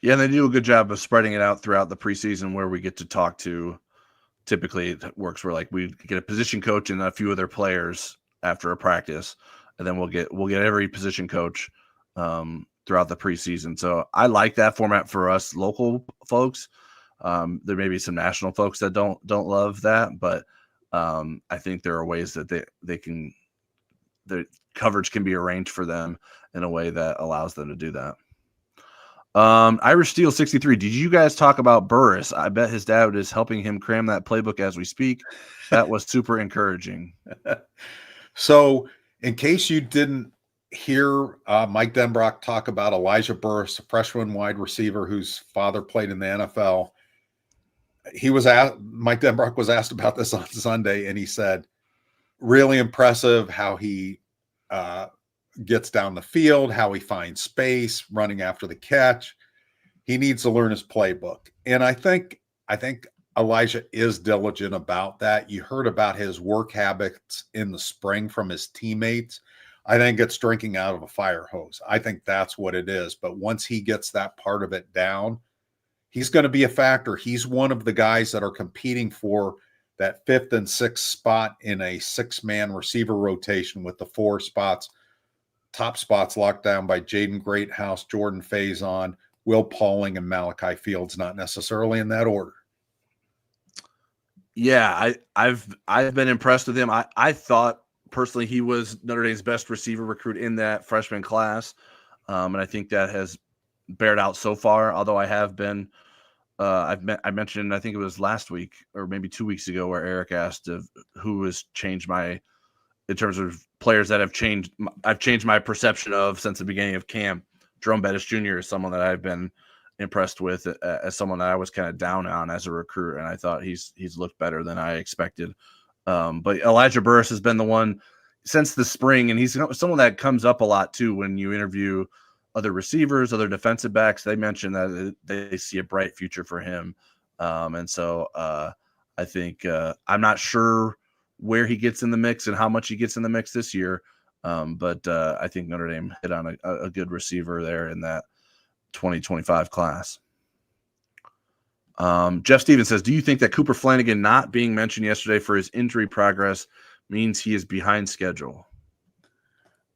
Speaker 3: Yeah, and they do a good job of spreading it out throughout the preseason where we get to talk to. Typically it works where like we get a position coach and a few of their players after a practice, and then we'll get every position coach throughout the preseason. So I like that format for us local folks. There may be some national folks that don't love that, but I think there are ways that the coverage can be arranged for them in a way that allows them to do that. Irish Steel 63. Did you guys talk about Burris? I bet his dad is helping him cram that playbook as we speak. That was super encouraging.
Speaker 1: So in case you didn't hear Mike Denbrock talk about Elijah Burris, a freshman wide receiver whose father played in the NFL, Mike Denbrock was asked about this on Sunday, and he said, really impressive how he gets down the field, how he finds space, running after the catch. He needs to learn his playbook. And I think Elijah is diligent about that. You heard about his work habits in the spring from his teammates. I think it's drinking out of a fire hose. I think that's what it is. But once he gets that part of it down, he's going to be a factor. He's one of the guys that are competing for that 5th and 6th spot in a 6-man receiver rotation with the 4 top spots locked down by Jaden Greathouse, Jordan Faison, Will Pauling, and Malachi Fields, not necessarily in that order.
Speaker 3: Yeah, I've been impressed with him. I thought personally he was Notre Dame's best receiver recruit in that freshman class, and I think that has bared out so far. Although I have been, I mentioned, I think it was last week or maybe 2 weeks ago, where Eric asked who has changed in terms of players that I've changed my perception of since the beginning of camp. Jerome Bettis Jr. is someone that I've been impressed with as someone that I was kind of down on as a recruit, and I thought he's looked better than I expected. But Elijah Burris has been the one since the spring, and he's someone that comes up a lot too when you interview other receivers, other defensive backs. They mention that they see a bright future for him, and so I think I'm not sure where he gets in the mix and how much he gets in the mix this year, but I think Notre Dame hit on a good receiver there in that 2025 class. Jeff Stevens says, do you think that Cooper Flanagan not being mentioned yesterday for his injury progress means he is behind schedule?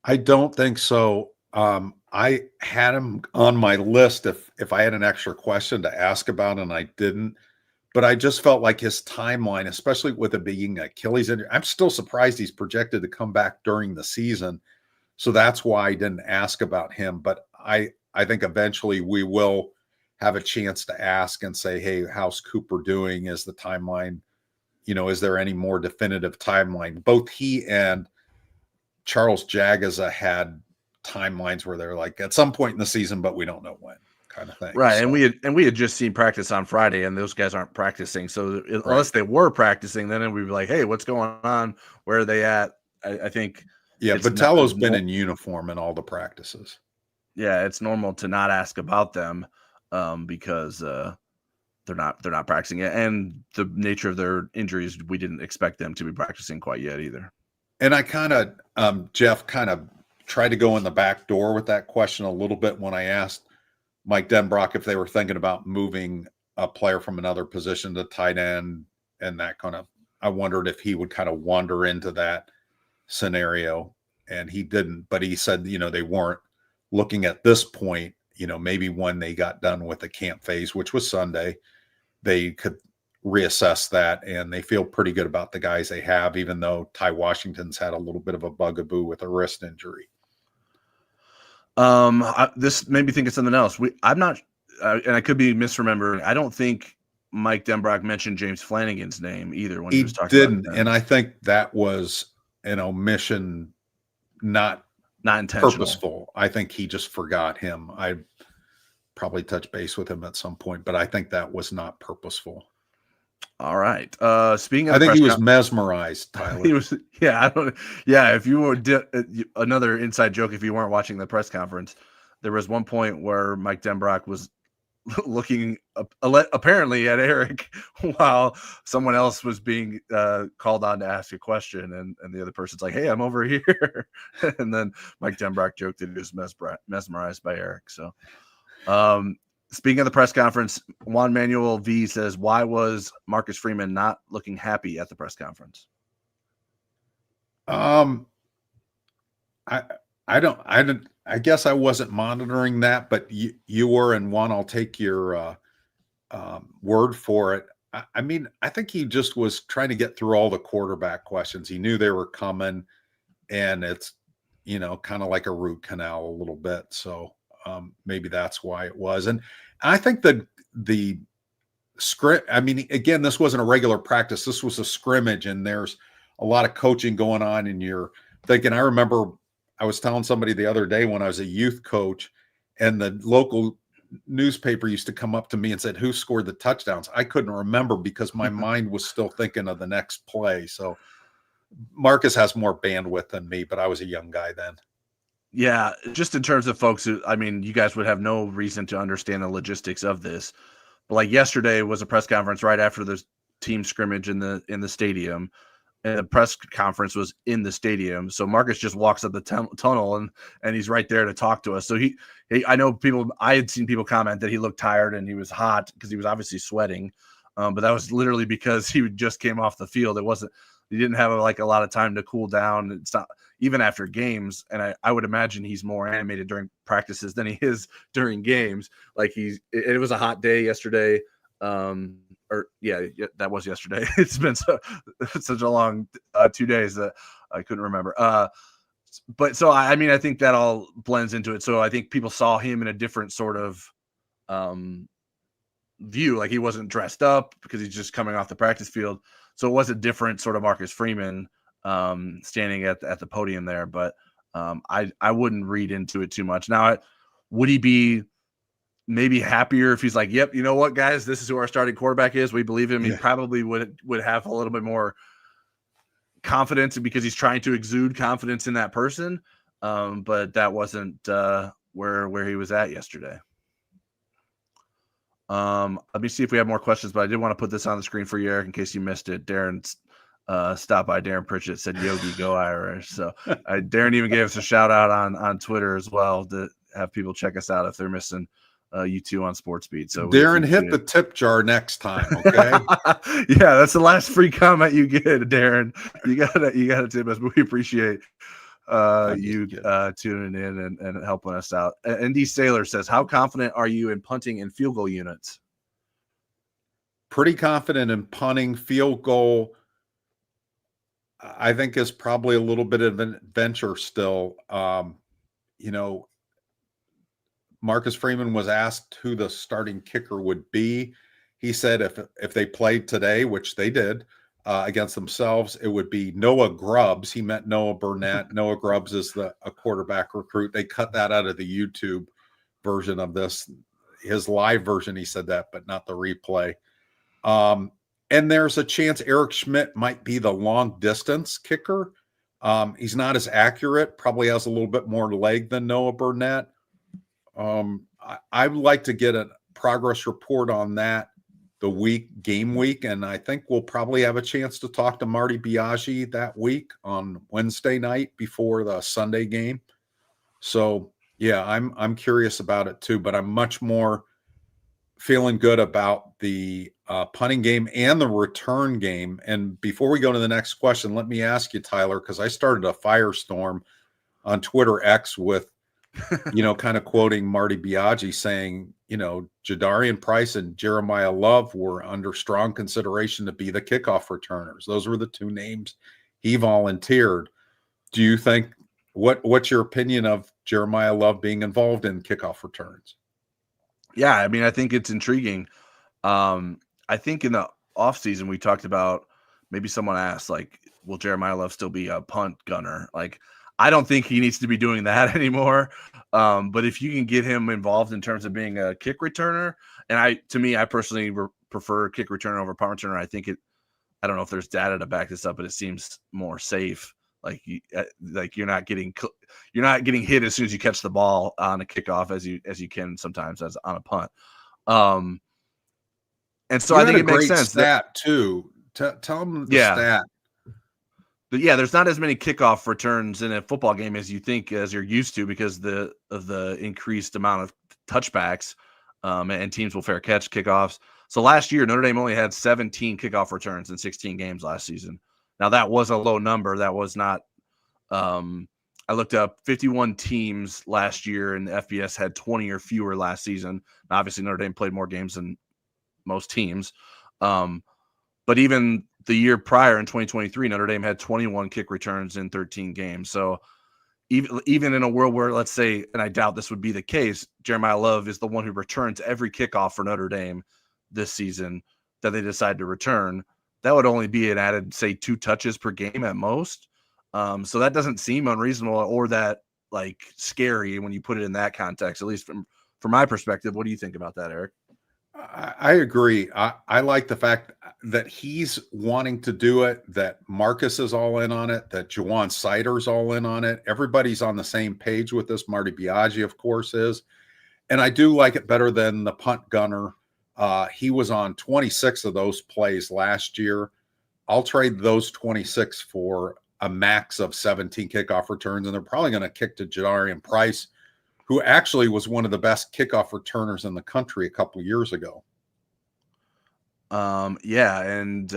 Speaker 1: I don't think so. I had him on my list if I had an extra question to ask about, and I didn't. But I just felt like his timeline, especially with it being Achilles injury, I'm still surprised he's projected to come back during the season. So that's why I didn't ask about him. But I think eventually we will have a chance to ask and say, hey, how's Cooper doing? Is the timeline, is there any more definitive timeline? Both he and Charles Jagaza had timelines where they're like at some point in the season, but we don't know when, kind of thing.
Speaker 3: Right.
Speaker 1: So,
Speaker 3: and we had just seen practice on Friday, and those guys aren't practicing. So unless they were practicing, then we'd be like, hey, what's going on? Where are they at? I think.
Speaker 1: Yeah,
Speaker 3: it's
Speaker 1: Vitello's been in uniform in all the practices.
Speaker 3: Yeah, it's normal to not ask about them because they're not practicing it, and the nature of their injuries, we didn't expect them to be practicing quite yet either.
Speaker 1: And I kind of, Jeff, kind of tried to go in the back door with that question a little bit when I asked Mike Denbrock if they were thinking about moving a player from another position to tight end, and that kind of, I wondered if he would kind of wander into that scenario, and he didn't. But he said, they weren't looking at this point, maybe when they got done with the camp phase, which was Sunday, they could reassess that, and they feel pretty good about the guys they have, even though Ty Washington's had a little bit of a bugaboo with a wrist injury.
Speaker 3: This made me think of something else. I'm not, and I could be misremembering. I don't think Mike Denbrock mentioned James Flanagan's name either when he was talking about them.
Speaker 1: And I think that was an omission, not
Speaker 3: intentional.
Speaker 1: Purposeful. I think he just forgot him. I probably touch base with him at some point, but I think that was not purposeful.
Speaker 3: All right. Speaking of,
Speaker 1: I think he was mesmerized, Tyler.
Speaker 3: He was. Yeah, if you were another inside joke, if you weren't watching the press conference, there was one point where Mike Denbrock was looking apparently at Eric while someone else was being called on to ask a question, and the other person's like, "Hey, I'm over here," and then Mike Denbrock joked that he was mesmerized by Eric. So, speaking of the press conference, Juan Manuel V says, "Why was Marcus Freeman not looking happy at the press conference?"
Speaker 1: I guess I wasn't monitoring that, but you were, and Juan, I'll take your word for it. I think he just was trying to get through all the quarterback questions. He knew they were coming, and it's, kind of like a root canal a little bit. So maybe that's why it was. And I think that the script, again, this wasn't a regular practice. This was a scrimmage, and there's a lot of coaching going on, and you're thinking, I remember I was telling somebody the other day when I was a youth coach, and the local newspaper used to come up to me and said, "Who scored the touchdowns?" I couldn't remember because my mind was still thinking of the next play. So Marcus has more bandwidth than me, but I was a young guy then.
Speaker 3: Yeah, just in terms of folks who, you guys would have no reason to understand the logistics of this. But like yesterday was a press conference right after the team scrimmage in the stadium. And the press conference was in the stadium. So Marcus just walks up the tunnel and he's right there to talk to us. So I know I had seen people comment that he looked tired and he was hot because he was obviously sweating. But that was literally because he just came off the field. He didn't have a lot of time to cool down. It's not even after games. And I would imagine he's more animated during practices than he is during games. It was a hot day yesterday. That was yesterday. It's been such a long 2 days that I couldn't remember. But so I think that all blends into it. So I think people saw him in a different sort of view. Like he wasn't dressed up because he's just coming off the practice field. So it was a different sort of Marcus Freeman standing at the podium there. But I wouldn't read into it too much. Now, would he be maybe happier if he's like, "Yep, you know what, guys, this is who our starting quarterback is. We believe him." Yeah. He probably would have a little bit more confidence because he's trying to exude confidence in that person. But that wasn't where he was at yesterday. Let me see if we have more questions, but I did want to put this on the screen for you, Eric, in case you missed it. Darren stopped by. Darren Pritchett said, "Yogi, go Irish." So Darren even gave us a shout out on Twitter as well to have people check us out if they're missing you two on Sports Beat. So
Speaker 1: Darren, hit the tip jar next time, okay?
Speaker 3: Yeah, that's the last free comment you get, Darren. You gotta tip us, but we appreciate you tuning in and helping us out. ND Sailor says, "How confident are you in punting and field goal units?"
Speaker 1: Pretty confident in punting. Field goal, I think, is probably a little bit of an adventure still. Marcus Freeman was asked who the starting kicker would be. He said if they played today, which they did, against themselves, it would be Noah Grubbs. He meant Noah Burnett. Noah Grubbs is a quarterback recruit. They cut that out of the YouTube version of this. His live version, he said that, but not the replay. And there's a chance Eric Schmidt might be the long distance kicker. He's not as accurate, probably has a little bit more leg than Noah Burnett. I would like to get a progress report on that game week, and I think we'll probably have a chance to talk to Marty Biaggi that week on Wednesday night before the Sunday game. So yeah, I'm curious about it too, but I'm much more feeling good about the punting game and the return game. And before we go to the next question, let me ask you, Tyler, because I started a firestorm on Twitter X with, kind of quoting Marty Biaggi saying, Jadarian Price and Jeremiyah Love were under strong consideration to be the kickoff returners. Those were the two names he volunteered. Do you think, what's your opinion of Jeremiyah Love being involved in kickoff returns?
Speaker 3: Yeah, I mean, I think it's intriguing. I think in the offseason we talked about, maybe someone asked, like, will Jeremiyah Love still be a punt gunner? Like, I don't think he needs to be doing that anymore. But if you can get him involved in terms of being a kick returner, and I personally prefer kick returner over punt returner. I don't know if there's data to back this up, but it seems more safe. Like you're not getting hit as soon as you catch the ball on a kickoff as you can sometimes as on a punt. And so I think it makes sense.
Speaker 1: Stat too. Tell them the stat.
Speaker 3: But yeah, there's not as many kickoff returns in a football game as you think, as you're used to, because of the increased amount of touchbacks, and teams will fair catch kickoffs. So last year, Notre Dame only had 17 kickoff returns in 16 games last season. Now that was a low number. That was not. I looked up 51 teams last year, and the FBS had 20 or fewer last season. Now, obviously, Notre Dame played more games than most teams. But even the year prior in 2023, Notre Dame had 21 kick returns in 13 games. So even in a world where, let's say, and I doubt this would be the case, Jeremiyah Love is the one who returns every kickoff for Notre Dame this season that they decide to return, that would only be an added, say, 2 touches per game at most. So that doesn't seem unreasonable or that like scary when you put it in that context, at least from my perspective. What do you think about that, Eric?
Speaker 1: I agree. I like the fact that he's wanting to do it, that Marcus is all in on it, that Jawan Sider's all in on it. Everybody's on the same page with this. Marty Biaggi, of course, is. And I do like it better than the punt gunner. He was on 26 of those plays last year. I'll trade those 26 for a max of 17 kickoff returns, and they're probably going to kick to Jadarian Price, who actually was one of the best kickoff returners in the country a couple of years ago.
Speaker 3: Yeah, and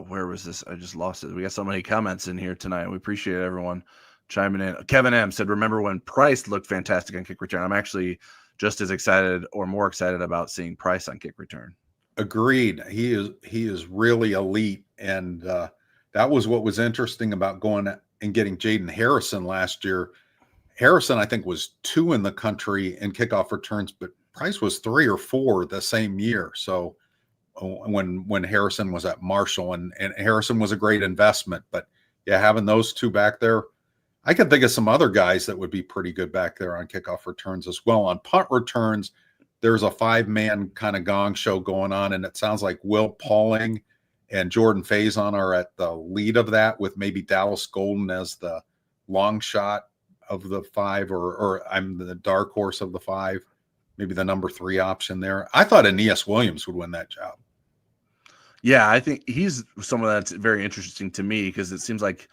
Speaker 3: where was this? I just lost it. We got so many comments in here tonight. We appreciate everyone chiming in. Kevin M said, remember when Price looked fantastic on kick return? I'm actually just as excited or more excited about seeing Price on kick return.
Speaker 1: Agreed. He is really elite, and that was what was interesting about going and getting Jaden Harrison last year. Harrison, I think, was 2 in the country in kickoff returns, but Price was 3 or 4 the same year. So when Harrison was at Marshall, and Harrison was a great investment, but yeah, having those 2 back there, I can think of some other guys that would be pretty good back there on kickoff returns as well. On punt returns, there's a 5-man kind of gong show going on, and it sounds like Will Pauling and Jordan Faison are at the lead of that, with maybe Dallas Golden as the long shot of the 5, or I'm the dark horse of the 5, maybe the number 3 option there. I thought Aeneas Williams would win that job.
Speaker 3: Yeah, I think he's someone that's very interesting to me, because it seems like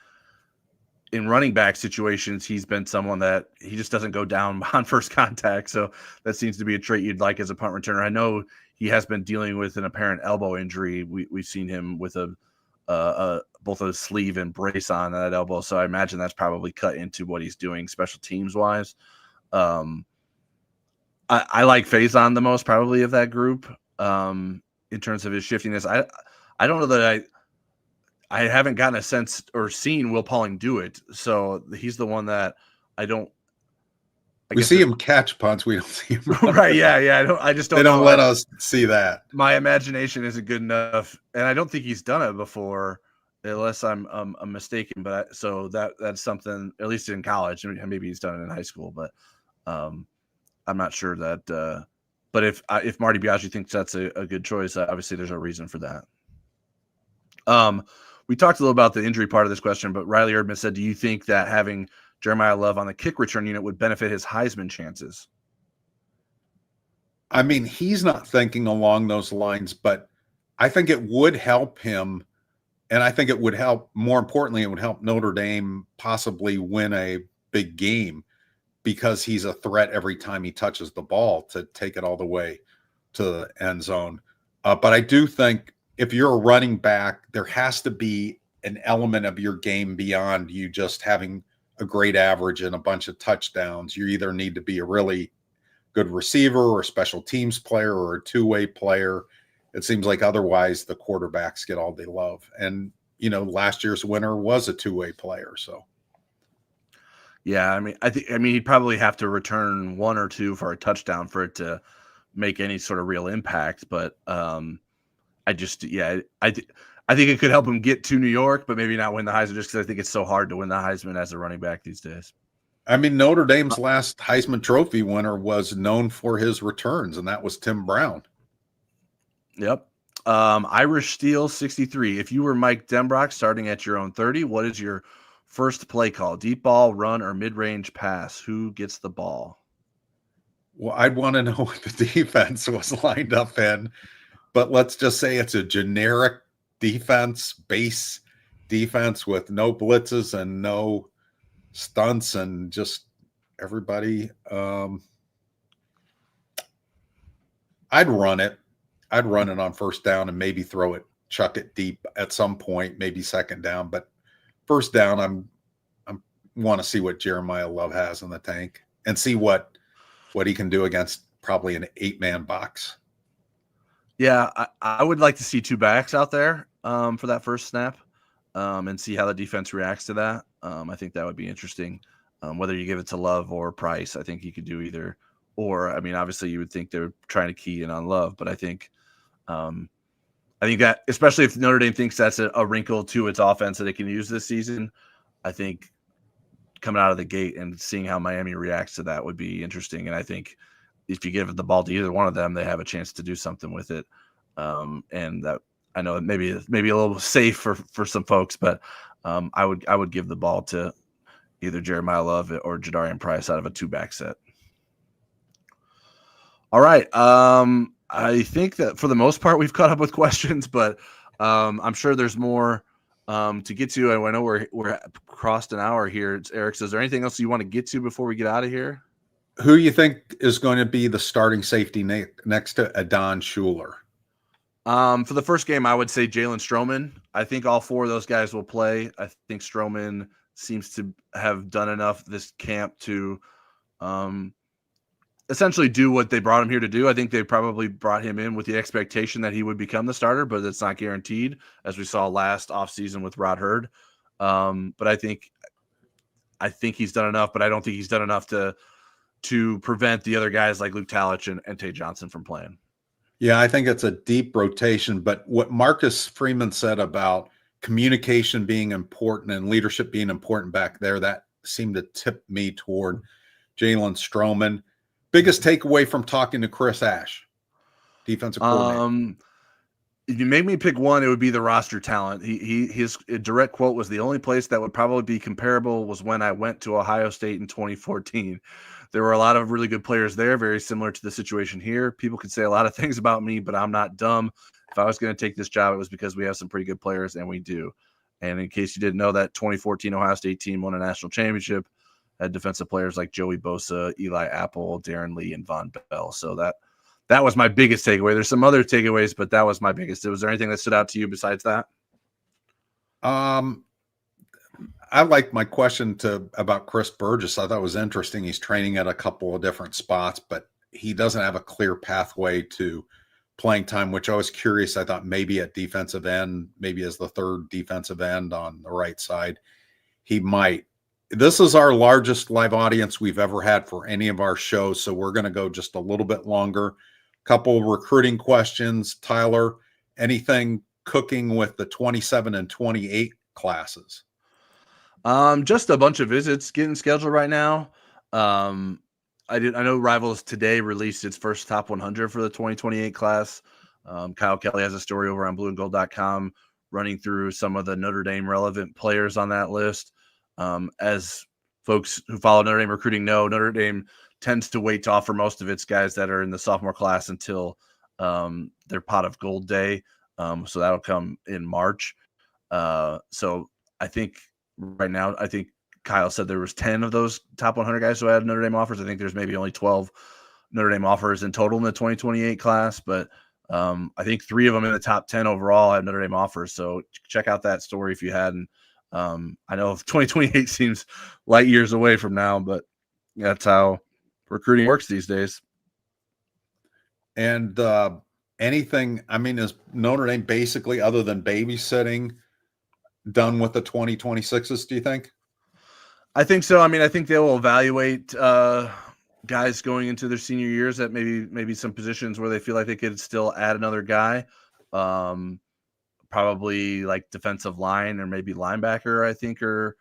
Speaker 3: in running back situations, he's been someone that he just doesn't go down on first contact. So that seems to be a trait you'd like as a punt returner. I know he has been dealing with an apparent elbow injury. We've seen him with both a sleeve and brace on that elbow. So I imagine that's probably cut into what he's doing special teams wise. I like Faison the most probably of that group in terms of his shiftiness. I don't know that I haven't gotten a sense or seen Will Pauling do it. So he's the one that I don't.
Speaker 1: We see him catch punts. We don't see him.
Speaker 3: Right. Yeah. I just don't.
Speaker 1: They don't let us see that.
Speaker 3: My imagination isn't good enough, and I don't think he's done it before, unless I'm mistaken. But so that's something, at least in college, maybe he's done it in high school, but I'm not sure that. But if Marty Biaggi thinks that's a good choice, obviously there's a reason for that. we talked a little about the injury part of this question, but Riley Erdman said, do you think that having Jeremiyah Love on the kick return unit would benefit his Heisman chances?
Speaker 1: I mean, he's not thinking along those lines, but I think it would help him. And I think it would help, more importantly, it would help Notre Dame possibly win a big game because he's a threat every time he touches the ball to take it all the way to the end zone. But I do think if you're a running back, there has to be an element of your game beyond you just having a great average and a bunch of touchdowns. You either need to be a really good receiver or a special teams player or a two-way player. It seems like otherwise the quarterbacks get all they love. And, last year's winner was a two-way player. So,
Speaker 3: yeah, I mean, he'd probably have to return one or two for a touchdown for it to make any sort of real impact. But I think it could help him get to New York, but maybe not win the Heisman just because I think it's so hard to win the Heisman as a running back these days.
Speaker 1: I mean, Notre Dame's last Heisman Trophy winner was known for his returns, and that was Tim Brown.
Speaker 3: Yep. Irish Steel 63. If you were Mike Denbrock starting at your own 30, what is your first play call? Deep ball, run, or mid-range pass? Who gets the ball?
Speaker 1: Well, I'd want to know what the defense was lined up in, but let's just say it's a generic defense, base defense with no blitzes and no stunts and just everybody. I'd run it on first down and maybe chuck it deep at some point, maybe second down, but first down, I want to see what Jeremiyah Love has in the tank and see what he can do against probably an 8-man box.
Speaker 3: Yeah, I would like to see two backs out there for that first snap and see how the defense reacts to that. I think that would be interesting. Whether you give it to Love or Price, I think you could do either. Or, I mean, obviously you would think they're trying to key in on Love, but I think that, especially if Notre Dame thinks that's a wrinkle to its offense that it can use this season, I think coming out of the gate and seeing how Miami reacts to that would be interesting. And I think if you give the ball to either one of them, they have a chance to do something with it. And that, I know it maybe a little safe for some folks, but I would give the ball to either Jeremiyah Love or Jadarian Price out of a two-back set. All right. I think that for the most part we've caught up with questions, but I'm sure there's more to get to. I know we're crossed an hour here. Eric, so is there anything else you want to get to before we get out of here?
Speaker 1: Who you think is going to be the starting safety next to Adon Schuler?
Speaker 3: For the first game, I would say Jalen Stroman. I think all four of those guys will play. I think Stroman seems to have done enough this camp to essentially do what they brought him here to do. I think they probably brought him in with the expectation that he would become the starter, but it's not guaranteed, as we saw last offseason with Rod Hurd. But I think he's done enough, but I don't think he's done enough to prevent the other guys like Luke Talich and Tay Johnson from playing.
Speaker 1: Yeah, I think it's a deep rotation, but what Marcus Freeman said about communication being important and leadership being important back there, that seemed to tip me toward Jalen Stroman. Biggest takeaway from talking to Chris Ash, defensive coordinator?
Speaker 3: If you make me pick one, it would be the roster talent. His direct quote was, the only place that would probably be comparable was when I went to Ohio State in 2014. There were a lot of really good players there, very similar to the situation here. People could say a lot of things about me, but I'm not dumb. If I was going to take this job, it was because we have some pretty good players, and we do. And in case you didn't know, that 2014 Ohio State team won a national championship, had defensive players like Joey Bosa, Eli Apple, Darren Lee, and Von Bell. So that was my biggest takeaway. There's some other takeaways, but that was my biggest. Was there anything that stood out to you besides that?
Speaker 1: I like my question about Chris Burgess. I thought it was interesting. He's training at a couple of different spots, but he doesn't have a clear pathway to playing time, which I was curious. I thought maybe at defensive end, maybe as the third defensive end on the right side, he might. This is our largest live audience we've ever had for any of our shows, so we're going to go just a little bit longer. Couple of recruiting questions. Tyler, anything cooking with the 27 and 28 classes?
Speaker 3: Just a bunch of visits getting scheduled right now. I know Rivals today released its first top 100 for the 2028 class. Kyle Kelly has a story over on blueandgold.com running through some of the Notre Dame relevant players on that list. As folks who follow Notre Dame recruiting know, Notre Dame tends to wait to offer most of its guys that are in the sophomore class until their pot of gold day. So that'll come in March. So I think right now, I think Kyle said there was 10 of those top 100 guys who had Notre Dame offers. I think there's maybe only 12 Notre Dame offers in total in the 2028 class, but I think 3 of them in the top 10 overall have Notre Dame offers. So check out that story if you hadn't. I know 2028 seems light years away from now, but that's how recruiting works these days.
Speaker 1: And anything, I mean, is Notre Dame basically, other than babysitting, done with the 2026s, do you think?
Speaker 3: I think so. I mean, I think they will evaluate guys going into their senior years at maybe some positions where they feel like they could still add another guy. Probably like defensive line or maybe linebacker, I think, are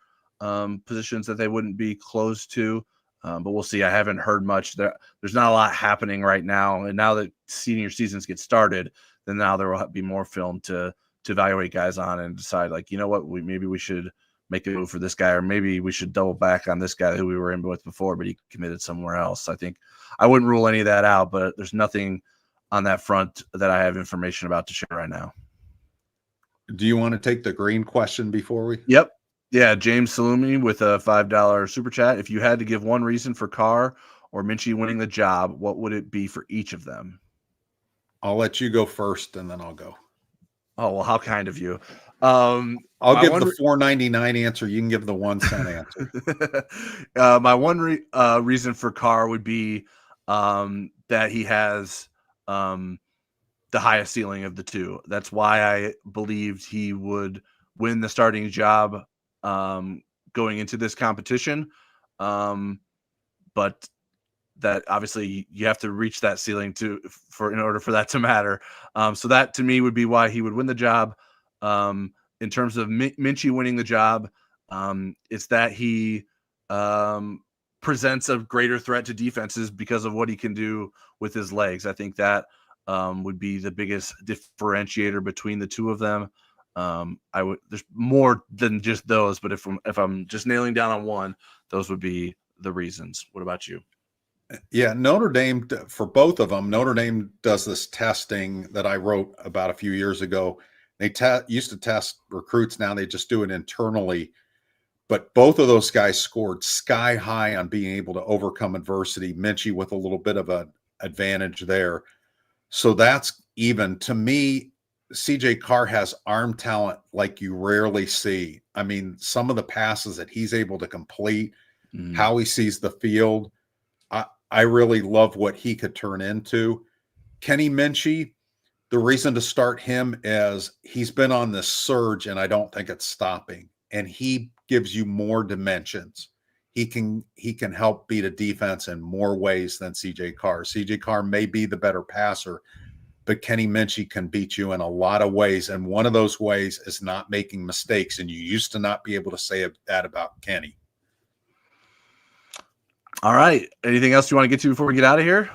Speaker 3: positions that they wouldn't be close to. But we'll see. I haven't heard much. There's not a lot happening right now. And now that senior seasons get started, then now there will be more film to evaluate guys on and decide, like, you know what, maybe we should make a move for this guy, or maybe we should double back on this guy who we were in with before, but he committed somewhere else. I think I wouldn't rule any of that out, but there's nothing on that front that I have information about to share right now.
Speaker 1: Do you want to take the green question before we?
Speaker 3: Yep. Yeah, James Salumi with a $5 super chat. If you had to give one reason for Carr or Minchey winning the job, what would it be for each of them?
Speaker 1: I'll let you go first, and then I'll go.
Speaker 3: Oh, well, how kind of you.
Speaker 1: I'll give the $4.99 answer. You can give the 1 cent answer.
Speaker 3: My one reason for Carr would be that he has the highest ceiling of the two. That's why I believed he would win the starting job going into this competition. But that obviously you have to reach that ceiling in order for that to matter. So that to me would be why he would win the job. In terms of Minchey winning the job, it's that he presents a greater threat to defenses because of what he can do with his legs. I think that would be the biggest differentiator between the two of them. There's more than just those, but if I'm just nailing down on one, those would be the reasons. What about you?
Speaker 1: Yeah, Notre Dame, for both of them, Notre Dame does this testing that I wrote about a few years ago. They used to test recruits. Now they just do it internally. But both of those guys scored sky high on being able to overcome adversity. Minchey with a little bit of an advantage there. So that's even. To me, CJ Carr has arm talent like you rarely see. I mean, some of the passes that he's able to complete, how he sees the field, I really love what he could turn into. Kenny Minchey, the reason to start him is he's been on this surge, and I don't think it's stopping. And he gives you more dimensions. He can help beat a defense in more ways than CJ Carr. CJ Carr may be the better passer, but Kenny Minchey can beat you in a lot of ways. And one of those ways is not making mistakes. And you used to not be able to say that about Kenny.
Speaker 3: All right. Anything else you want to get to before we get out of here?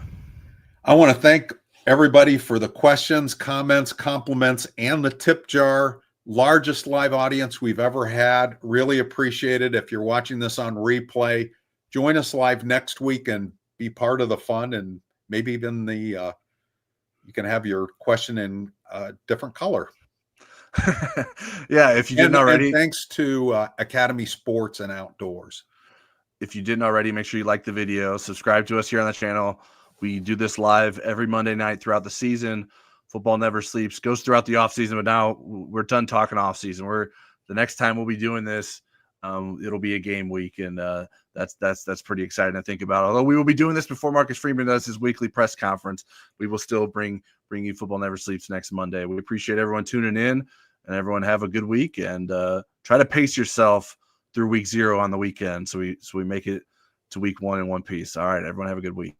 Speaker 1: I want to thank everybody for the questions, comments, compliments, and the tip jar. Largest live audience we've ever had. Really appreciate it. If you're watching this on replay, join us live next week and be part of the fun, and maybe even you can have your question in a different color.
Speaker 3: Yeah, if you didn't already.
Speaker 1: And thanks to Academy Sports and Outdoors.
Speaker 3: If you didn't already, make sure you like the video, subscribe to us here on the channel. We do this live every Monday night throughout the season. Football never sleeps, goes throughout the off season, but now we're done talking off season. The next time we'll be doing this, it'll be a game week, and that's pretty exciting to think about. Although we will be doing this before Marcus Freeman does his weekly press conference, we will still bring you Football Never Sleeps next Monday. We appreciate everyone tuning in, and everyone have a good week, and try to pace yourself through week 0 on the weekend, so we make it to week 1 in one piece. All right, everyone have a good week.